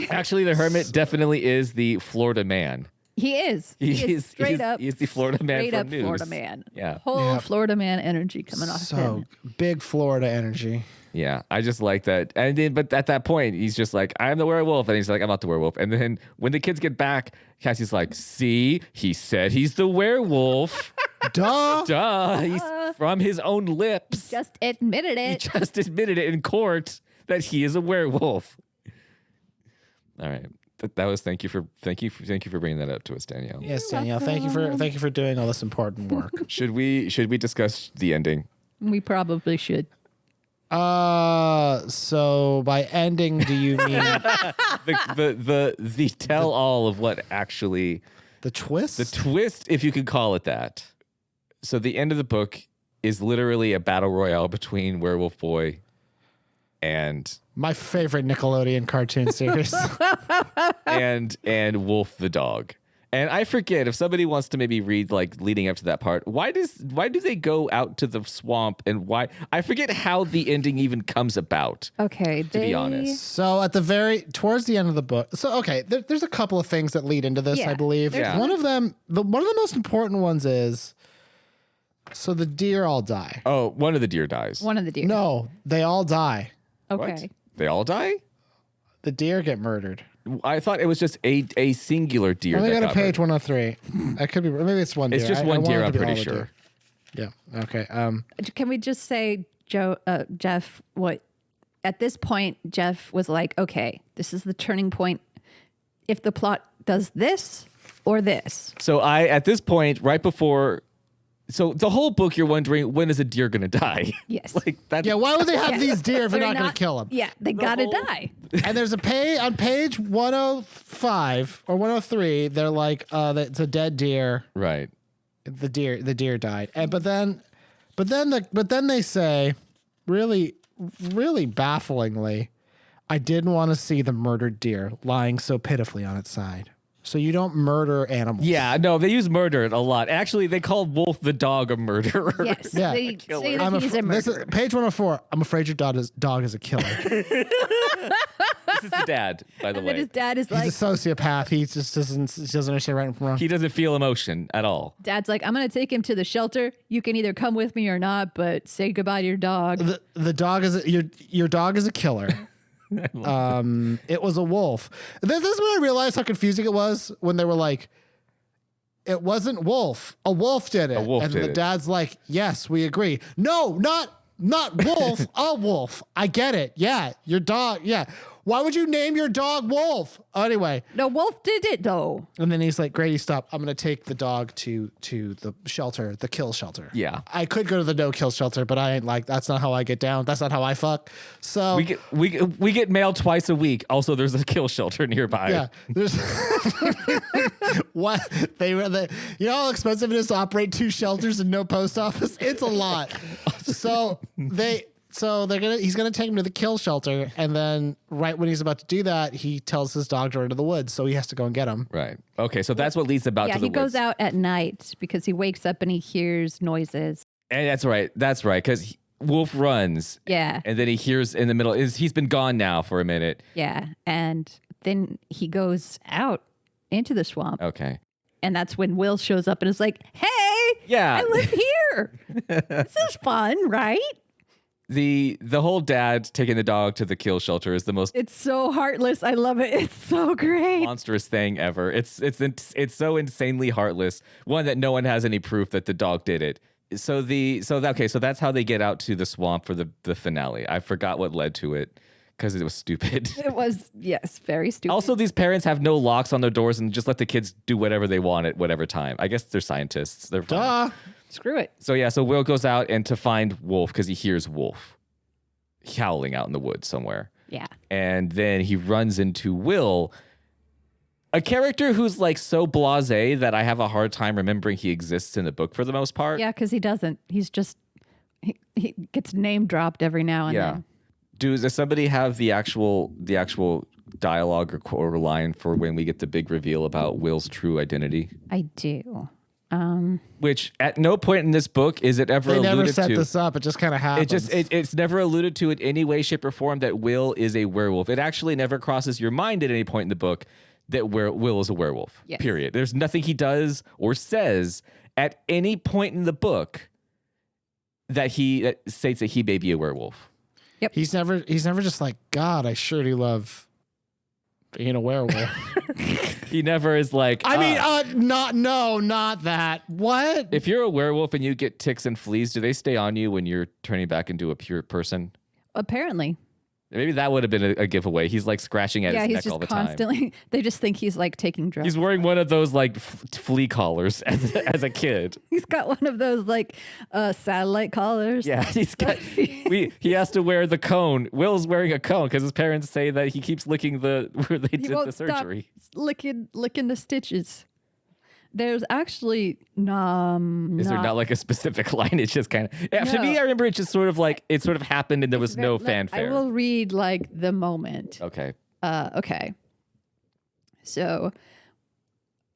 Actually, the hermit definitely is the Florida man. he is. He is straight up. He's the Florida man Straight from up news. Florida man. Yeah. Whole Yeah. Florida man energy coming off So him. big Florida energy. Yeah, I just like that. And then, but at that point, he's just like, I'm the werewolf. And he's like, I'm not the werewolf. And then when the kids get back, Cassie's like, see, he said he's the werewolf. Duh. Duh. He's from his own lips. Just admitted He it. just admitted it in court that he is a werewolf. All right. That was thank you for bringing that up to us, Danielle. Yes, Danielle. Thank you for doing all this important work. Should we discuss the ending? We probably should. So by ending, do you mean The tell all of what actually the twist? the twist, if you could call it that. So the end of the book is literally a battle royale between Werewolf Boy and My favorite Nickelodeon cartoon series. and Wolf the dog. And I forget if somebody wants to maybe read like leading up to that part. Why do they go out to the swamp, and why? I forget how the ending even comes about. Okay. To be honest. So at towards the end of the book. So okay, there's a couple of things that lead into this, Yeah. I believe. Yeah. One of them, one of the most important ones is, so the deer all die. Oh, one of the deer dies. One of the deer. No, they all die. Okay. What? They all die? The deer get murdered. I thought it was just a singular deer. Only that got got to page murdered. 103. I could be. Maybe it's one deer. It's just I one wanted deer, to I'm be all pretty the sure. deer. Yeah. Okay. Can we just say, Jeff, what at this point, Jeff was like, okay, this is the turning point. If the plot does this or this. So at this point, right before, so the whole book, you're wondering, when is a deer going to die? Yes. Like that. Yeah. Why would they have Yeah. these deer if they're They're not going to kill them? Yeah, they gotta die. And there's a on page 105 or 103. They're like, it's a dead deer. Right. The deer died. And but then they say, really, really bafflingly, I didn't want to see the murdered deer lying so pitifully on its side. So you don't murder animals. Yeah, no, they use murdered a lot. Actually, they called Wolf the dog a murderer. Yes, Yeah. they say that he's a This murderer. is page 104. I'm afraid your dog is a killer. This is the dad, by the And then way. his dad is like, He's a sociopath. He just doesn't understand right from wrong. He doesn't feel emotion at all. Dad's like, I'm going to take him to the shelter. You can either come with me or not, but say goodbye to your dog. The dog is your dog is a killer. It was a wolf. This is when I realized how confusing it was when they were like, it wasn't Wolf. A wolf did it. A wolf and did the it. dad's like, yes, we agree. No, not Wolf. A wolf. I get it. Yeah, your dog. Yeah. Why would you name your dog Wolf? Anyway. No, Wolf did it though. And then he's like, Grady, stop. I'm going to take the dog to the shelter, the kill shelter. Yeah. I could go to the no kill shelter, but I ain't like, that's not how I get down. That's not how I fuck. So We get mail twice a week. Also, there's a kill shelter nearby. yeah, there's what you know how expensive it is to operate 2 shelters and no post office? It's a lot. He's gonna take him to the kill shelter, and then right when he's about to do that, he tells his dog to run to the woods, so he has to go and get him. Right. Okay, so that's what leads about Yeah, to the he goes woods. out at night because he wakes up and he hears noises. And that's right. That's right. Because Wolf runs. Yeah. And then he hears in the middle, he's been gone now for a minute. Yeah. And then he goes out into the swamp. Okay. And that's when Will shows up and is like, hey, Yeah. I live here. This is fun, right? The whole dad taking the dog to the kill shelter is the most It's so heartless. I love it. It's so great. monstrous thing ever. It's so insanely heartless. One that no one has any proof that the dog did it. So that's how they get out to the swamp for the finale. I forgot what led to it because it was stupid. It was, yes, very stupid. Also, these parents have no locks on their doors and just let the kids do whatever they want at whatever time. I guess they're scientists. They're fine. Duh. Screw it. So Will goes out and to find Wolf because he hears Wolf howling out in the woods somewhere. Yeah. And then he runs into Will, a character who's like so blasé that I have a hard time remembering he exists in the book for the most part. Yeah, because he doesn't. He's just, he gets name dropped every now and then. Does somebody have the actual dialogue or line for when we get the big reveal about Will's true identity? I do. Which at no point in this book is it ever They alluded never set to. this up. It just kind of happens. It's never alluded to in any way, shape, or form that Will is a werewolf. It actually never crosses your mind at any point in the book that Will is a werewolf. Yes. Period. There's nothing he does or says at any point in the book that states that he may be a werewolf. He's never just like, God, I sure do love being a werewolf. He never is like. Not that. What? If you're a werewolf and you get ticks and fleas, do they stay on you when you're turning back into a pure person? Apparently. Maybe that would have been a giveaway. He's like scratching at his He's neck just all the time. constantly, they just think he's like taking drugs. He's wearing one of those like flea collars as a kid. He's got one of those like satellite collars. Yeah, he has to wear the cone. Will's wearing a cone because his parents say that he keeps licking where they He did won't the surgery. stop licking the stitches. There's actually Is there not like a specific line? It's just kind of to me. No. I remember it just sort of like it sort of happened and there was no fanfare. I will read like the moment. Okay. Okay. So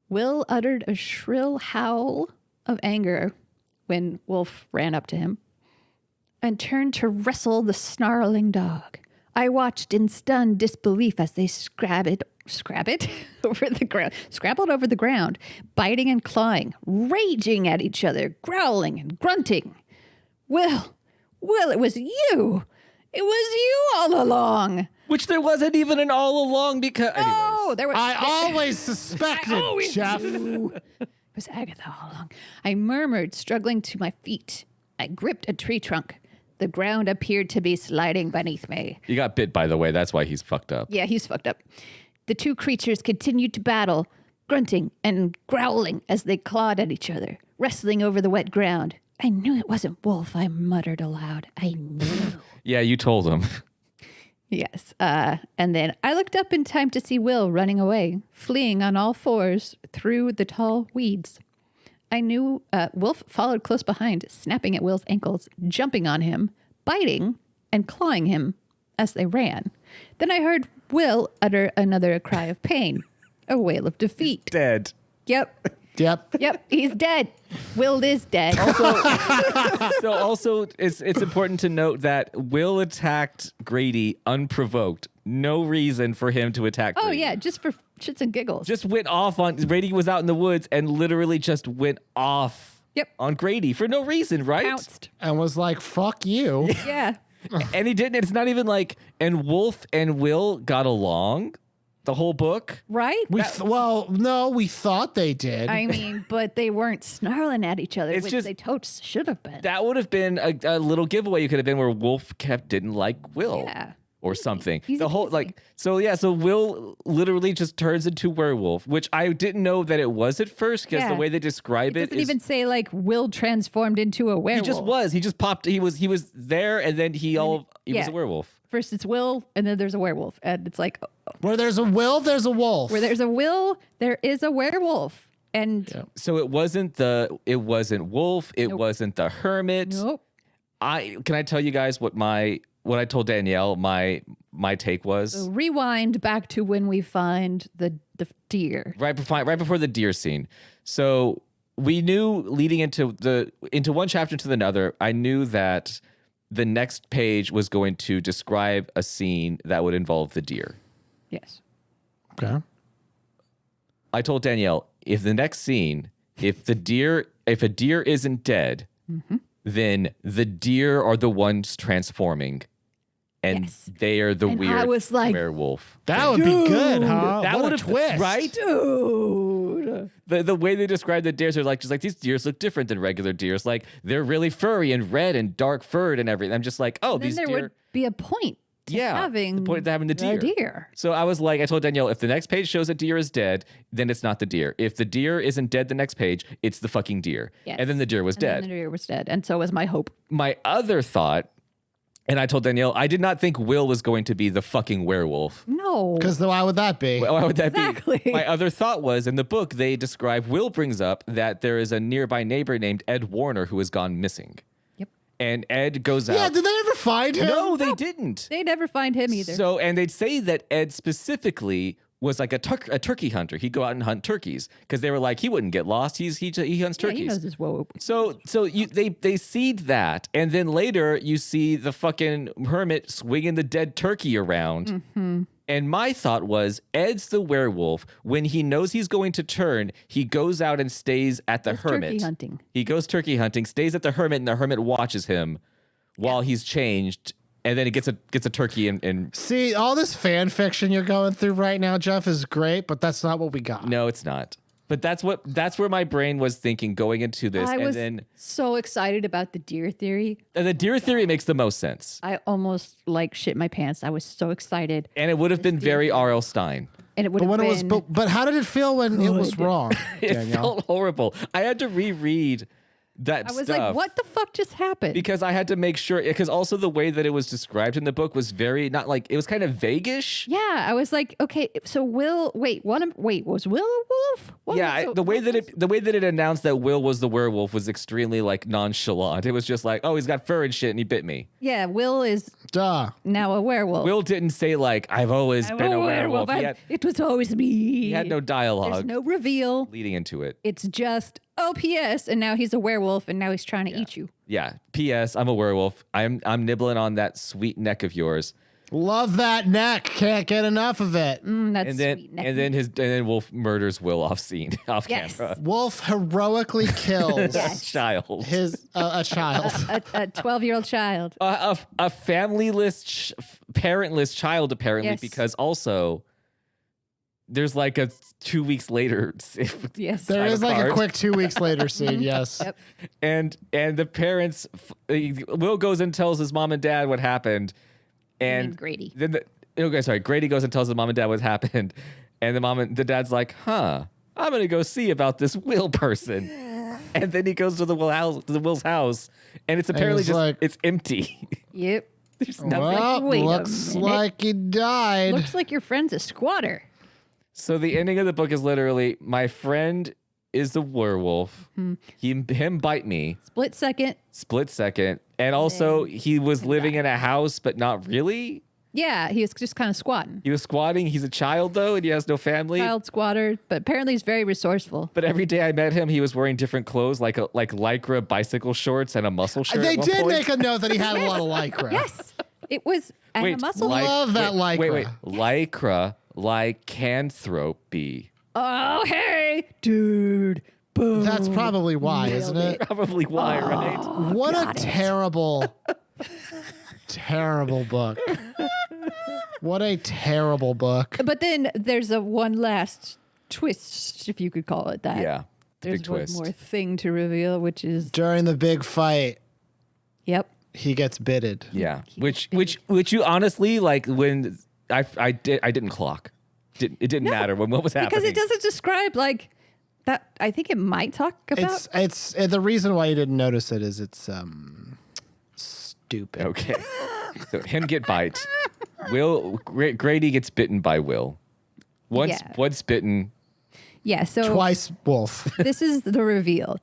Will uttered a shrill howl of anger when Wolf ran up to him and turned to wrestle the snarling dog. I watched in stunned disbelief as they scrabbled over the ground, biting and clawing, raging at each other, growling and grunting. Will, it was you. It was you all along. Which there wasn't even an all along because. Oh, there was. I always suspected, Jeff. It was Agatha all along. I murmured, struggling to my feet. I gripped a tree trunk. The ground appeared to be sliding beneath me. You got bit, by the way. That's why he's fucked up. Yeah, he's fucked up. The two creatures continued to battle, grunting and growling as they clawed at each other, wrestling over the wet ground. I knew it wasn't Wolf, I muttered aloud. I knew. Yeah, you told him. Yes. And then I looked up in time to see Will running away, fleeing on all fours through the tall weeds. I knew Wolf followed close behind, snapping at Will's ankles, jumping on him, biting, and clawing him as they ran. Then I heard Will utter another cry of pain, a wail of defeat. Dead. Yep. Yep. He's dead. Will is dead. So also, it's important to note that Will attacked Grady unprovoked. No reason for him to attack Oh, Grady. yeah, just for shits and giggles. Just went off on Grady was out in the woods and literally just went off on Grady for no reason, right? Pounced. And was like, fuck you. Yeah. And he didn't. It's not even like, and Wolf and Will got along the whole book. Right? We thought they did. I mean, but they weren't snarling at each other, It's which just- they totes should have been. That would have been a little giveaway you could have been where Wolf didn't like Will. Yeah. Or something. Easy The whole peasy. so Will literally just turns into werewolf, which I didn't know that it was at first because the Yeah. way they describe It it doesn't is even say like Will transformed into a he werewolf. just was. He just popped. He was there, and then he was yeah. a werewolf. First it's Will, and then there's a werewolf, and it's like Where there's a will, there's a wolf. where there's a Will, there is a werewolf, and So it wasn't Wolf. It wasn't the hermit. nope. Can I tell you guys what I told Danielle my take was? So rewind back to when we find the deer. right before the deer scene. So we knew leading into one chapter to another, I knew that the next page was going to describe a scene that would involve the deer. Yes. Okay. I told Danielle, if the next scene, if a deer isn't dead, then the deer are the ones transforming. And Yes. they are the And weird I was like, werewolf. That would be good, huh? That What would a have twist. right? dude. The way they describe the deers are like just like these deers look different than regular deers. Like they're really furry and red and dark furred and everything. I'm just like, oh, Then these there deer. would be a point to Yeah, having the point to having the deer. So I was like, I told Danielle, if the next page shows a deer is dead, then it's not the deer. If the deer isn't dead the next page, it's the fucking deer. Yes. And then the deer was And then dead. the deer was dead, and so was my hope. My other thought, and I told Danielle, I did not think Will was going to be the fucking werewolf. No. Because why would that be? Why would that Exactly. be? My other thought was in the book, they describe, Will brings up that there is a nearby neighbor named Ed Warner who has gone missing. Yep. And Ed goes out. Yeah, did they ever find him? No, they didn't. They never find him either. So, and they'd say that Ed specifically was like a turkey hunter. He'd go out and hunt turkeys because they were like, he wouldn't get lost. He hunts yeah, turkeys. he knows his woe. So they seed that, and then later you see the fucking hermit swinging the dead turkey around. Mm-hmm. And my thought was, Ed's the werewolf. When he knows he's going to turn, he goes out and stays at the hermit. Turkey hunting. He goes turkey hunting, stays at the hermit, and the hermit watches him while he's changed. And then he gets a turkey and See, all this fan fiction you're going through right now, Jeff, is great, but that's not what we got. no, it's not. But that's where my brain was thinking going into this. I And was then so excited about the deer theory. and the deer theory makes the most sense. I almost like shit my pants. I was so excited, And it would have been very R.L. Stein. and it would But have when been. it was, but how did it feel when it was wrong, It Danielle? felt horrible. I had to reread that I was stuff. like, what the fuck just happened? Because I had to make sure, because also the way that it was described in the book was very, not like, it was kind of vaguish. Yeah, I was like, okay, so was Will a wolf? The way that it announced that Will was the werewolf was extremely like nonchalant. It was just like, oh, he's got fur and shit and he bit me. Yeah, Will is Duh. now a werewolf. Will didn't say like, I've always been a werewolf. It was always me. He had no There's dialogue no reveal. leading into it. It's just, oh, P.S. And now he's a werewolf, and now he's trying to eat you. Yeah. P.S. I'm a werewolf. I'm nibbling on that sweet neck of yours. Love that neck. Can't get enough of it. That's And then sweet. and then Wolf murders Will off scene, off Yes. camera. Wolf heroically kills Child. his a child. a 12-year-old child. A familyless, parentless child, apparently, Yes. because also there's like a 2 weeks later. Yes. There is like a card. quick 2 weeks later scene. Yes. Yep. And the parents, Will goes and tells his mom and dad what happened. And Grady. Then Grady goes and tells his mom and dad what happened. And the dad's like, I'm going to go see about this Will person. And then he goes to the Will's house. And it's apparently it's just, like- it's empty. Yep. There's nothing. Well, Wait a looks minute. like he died. Looks like your friend's a squatter. So the ending of the book is literally my friend is the werewolf. Him bite me. Split second. And also he was living in a house, but not really. Yeah, he was just kind of squatting. He was squatting. He's a child though, and he has no family. Child squatter, but apparently he's very resourceful. But every day I met him, he was wearing different clothes, like lycra bicycle shorts and a muscle shirt. They at one did point. make a note that he had a lot of lycra. Yes, it was and Wait, a muscle. Love that lycra. Wait. Lycra, lycanthropy. Oh, hey, dude. Boom. That's probably why, isn't it? Probably why, right? What a terrible, terrible book. What a terrible book. But then there's a one last twist, if you could call it that. Yeah. There's Big one twist. more thing to reveal, which is During the big fight, yep. he gets bitted. Yeah. Which you honestly, like, when I didn't clock. It didn't matter when what was happening. Because it doesn't describe like that. I think it might talk about. It's the reason why you didn't notice it is it's stupid. Okay. So him get bite. Grady gets bitten by Will. Once bitten. Yeah. So Twice wolf. this is the reveal.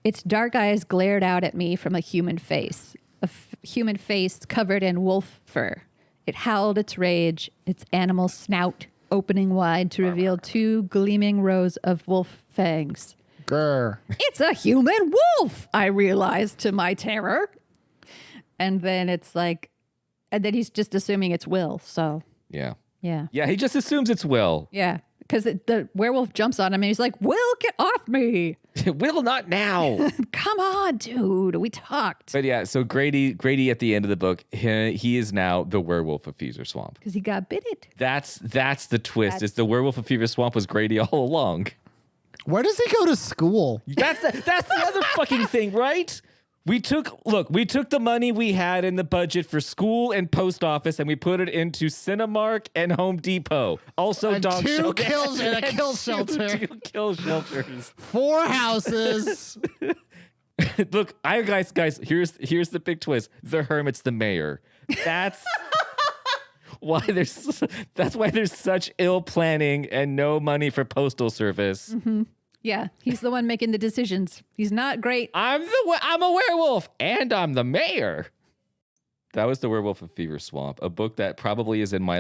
Its dark eyes glared out at me from a human face. Human face covered in wolf fur. It howled its rage. Its animal snout opening wide to reveal two gleaming rows of wolf fangs. Grr. It's a human wolf, I realized to my terror. And then it's like, and then he's just assuming it's Will. So, Yeah. yeah. Yeah, he just assumes it's Will. Yeah. Because the werewolf jumps on him and he's like, Will, get off me. Will, not now. Come on, dude. We talked. But yeah, so Grady at the end of the book, he is now the werewolf of Fever Swamp. Because he got bitted. That's the twist. It's the werewolf of Fever Swamp was Grady all along. Where does he go to school? That's the other fucking thing, right? We took the money we had in the budget for school and post office and we put it into Cinemark and Home Depot. Also And dog two shelter. kills and a kill shelter. Two kill shelters. 4 houses. Look, guys, here's the big twist. The Hermit's the mayor. That's why there's such ill planning and no money for postal service. Mm-hmm. Yeah, he's the one making the decisions. He's not great. I'm a werewolf and I'm the mayor. That was The Werewolf of Fever Swamp, a book that probably is in my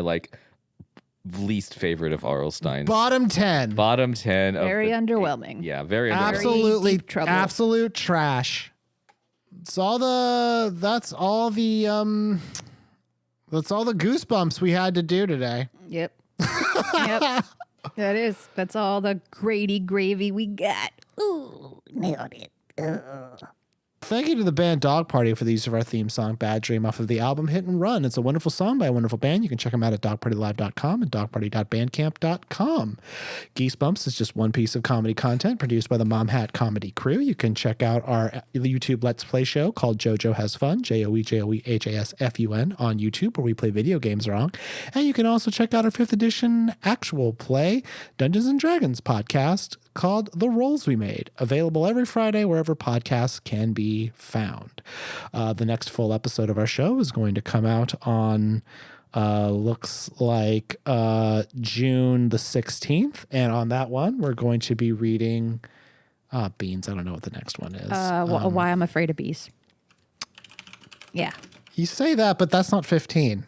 least favorite of R.L. Stein's. Bottom 10. Bottom 10 of Very underwhelming. Yeah, very underwhelming. Absolutely deep trouble. absolute trash. That's all the goosebumps we had to do today. Yep. Yep. That's all the Grady gravy we got. Ooh, nailed it. Thank you to the band Dog Party for the use of our theme song, Bad Dream, off of the album Hit and Run. It's a wonderful song by a wonderful band. You can check them out at dogpartylive.com and dogparty.bandcamp.com. Geesebumps is just one piece of comedy content produced by the Mom Hat Comedy Crew. You can check out our YouTube Let's Play show called JoJo Has Fun, JoEJoEHASFUN, on YouTube, where we play video games wrong. And you can also check out our 5th edition actual play, Dungeons and Dragons podcast, called The Rolls We Made, available every Friday wherever podcasts can be found. The next full episode of our show is going to come out on looks like June the 16th, and on that one we're going to be reading Beans. I don't know what the next one is. Why I'm Afraid of Bees. Yeah. You say that, but that's not 15.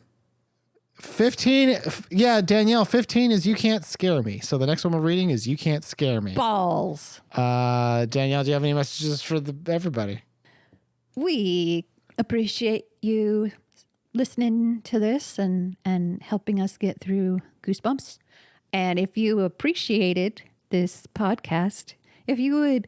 15, yeah, Danielle, 15 is You Can't Scare Me. So the next one we're reading is You Can't Scare Me. Balls. Danielle, do you have any messages for everybody? We appreciate you listening to this and helping us get through Goosebumps. And if you appreciated this podcast, if you would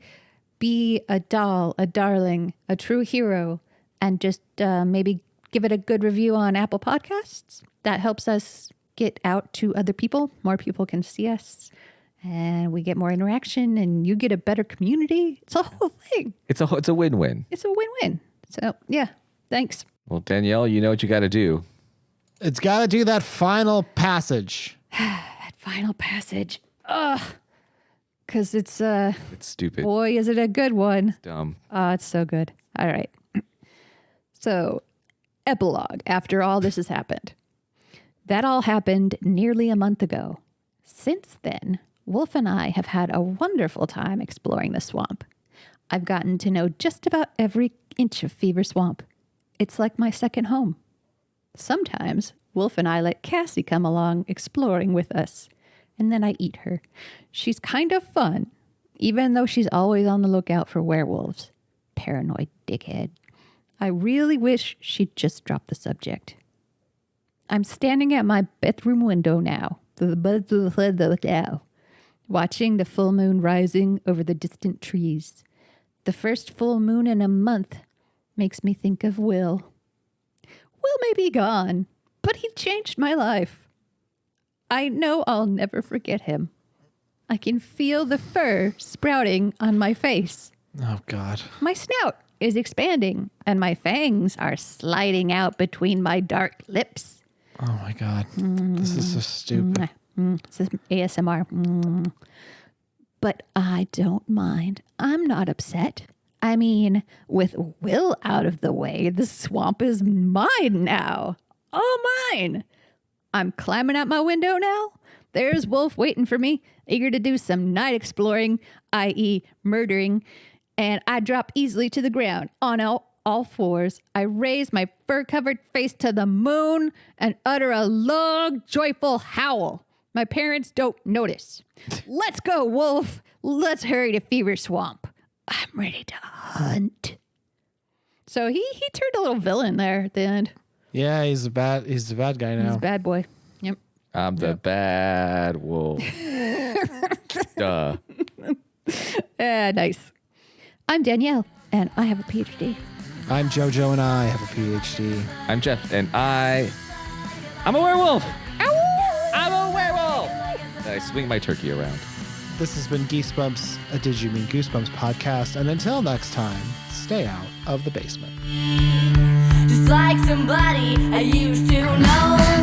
be a doll, a darling, a true hero, and just maybe give it a good review on Apple Podcasts, that helps us get out to other people. More people can see us, and we get more interaction, and you get a better community. It's a whole thing. It's a win-win. It's a win-win. So, yeah, thanks. Well, Danielle, you know what you got to do. It's got to do that final passage. That final passage. Ugh. Because it's stupid. Boy, is it a good one. Dumb. It's so good. All right. So, epilogue after all this has happened. That all happened nearly a month ago. Since then, Wolf and I have had a wonderful time exploring the swamp. I've gotten to know just about every inch of Fever Swamp. It's like my second home. Sometimes Wolf and I let Cassie come along exploring with us, and then I eat her. She's kind of fun, even though she's always on the lookout for werewolves. Paranoid dickhead. I really wish she'd just drop the subject. I'm standing at my bedroom window now, watching the full moon rising over the distant trees. The first full moon in a month makes me think of Will. Will may be gone, but he changed my life. I know I'll never forget him. I can feel the fur sprouting on my face. Oh, God. My snout is expanding, and my fangs are sliding out between my dark lips. Oh, my God. This is so stupid. This is ASMR. But I don't mind. I'm not upset. I mean, with Will out of the way, the swamp is mine now. All mine. I'm climbing out my window now. There's Wolf waiting for me, eager to do some night exploring, i.e. murdering, and I drop easily to the ground on all fours. I raise my fur-covered face to the moon and utter a long, joyful howl. My parents don't notice. Let's go, Wolf. Let's hurry to Fever Swamp. I'm ready to hunt. So he turned a little villain there at the end. Yeah, he's a bad guy now. He's a bad boy. Yep. I'm the bad wolf. Duh. Nice. I'm Danielle, and I have a PhD. I'm JoJo, and I have a PhD. I'm Jeff, and I'm a werewolf. I'm a werewolf. I swing my turkey around. This has been Geesebumps, a Did You Mean Goosebumps podcast, and until next time, stay out of the basement. Just like somebody I used to know.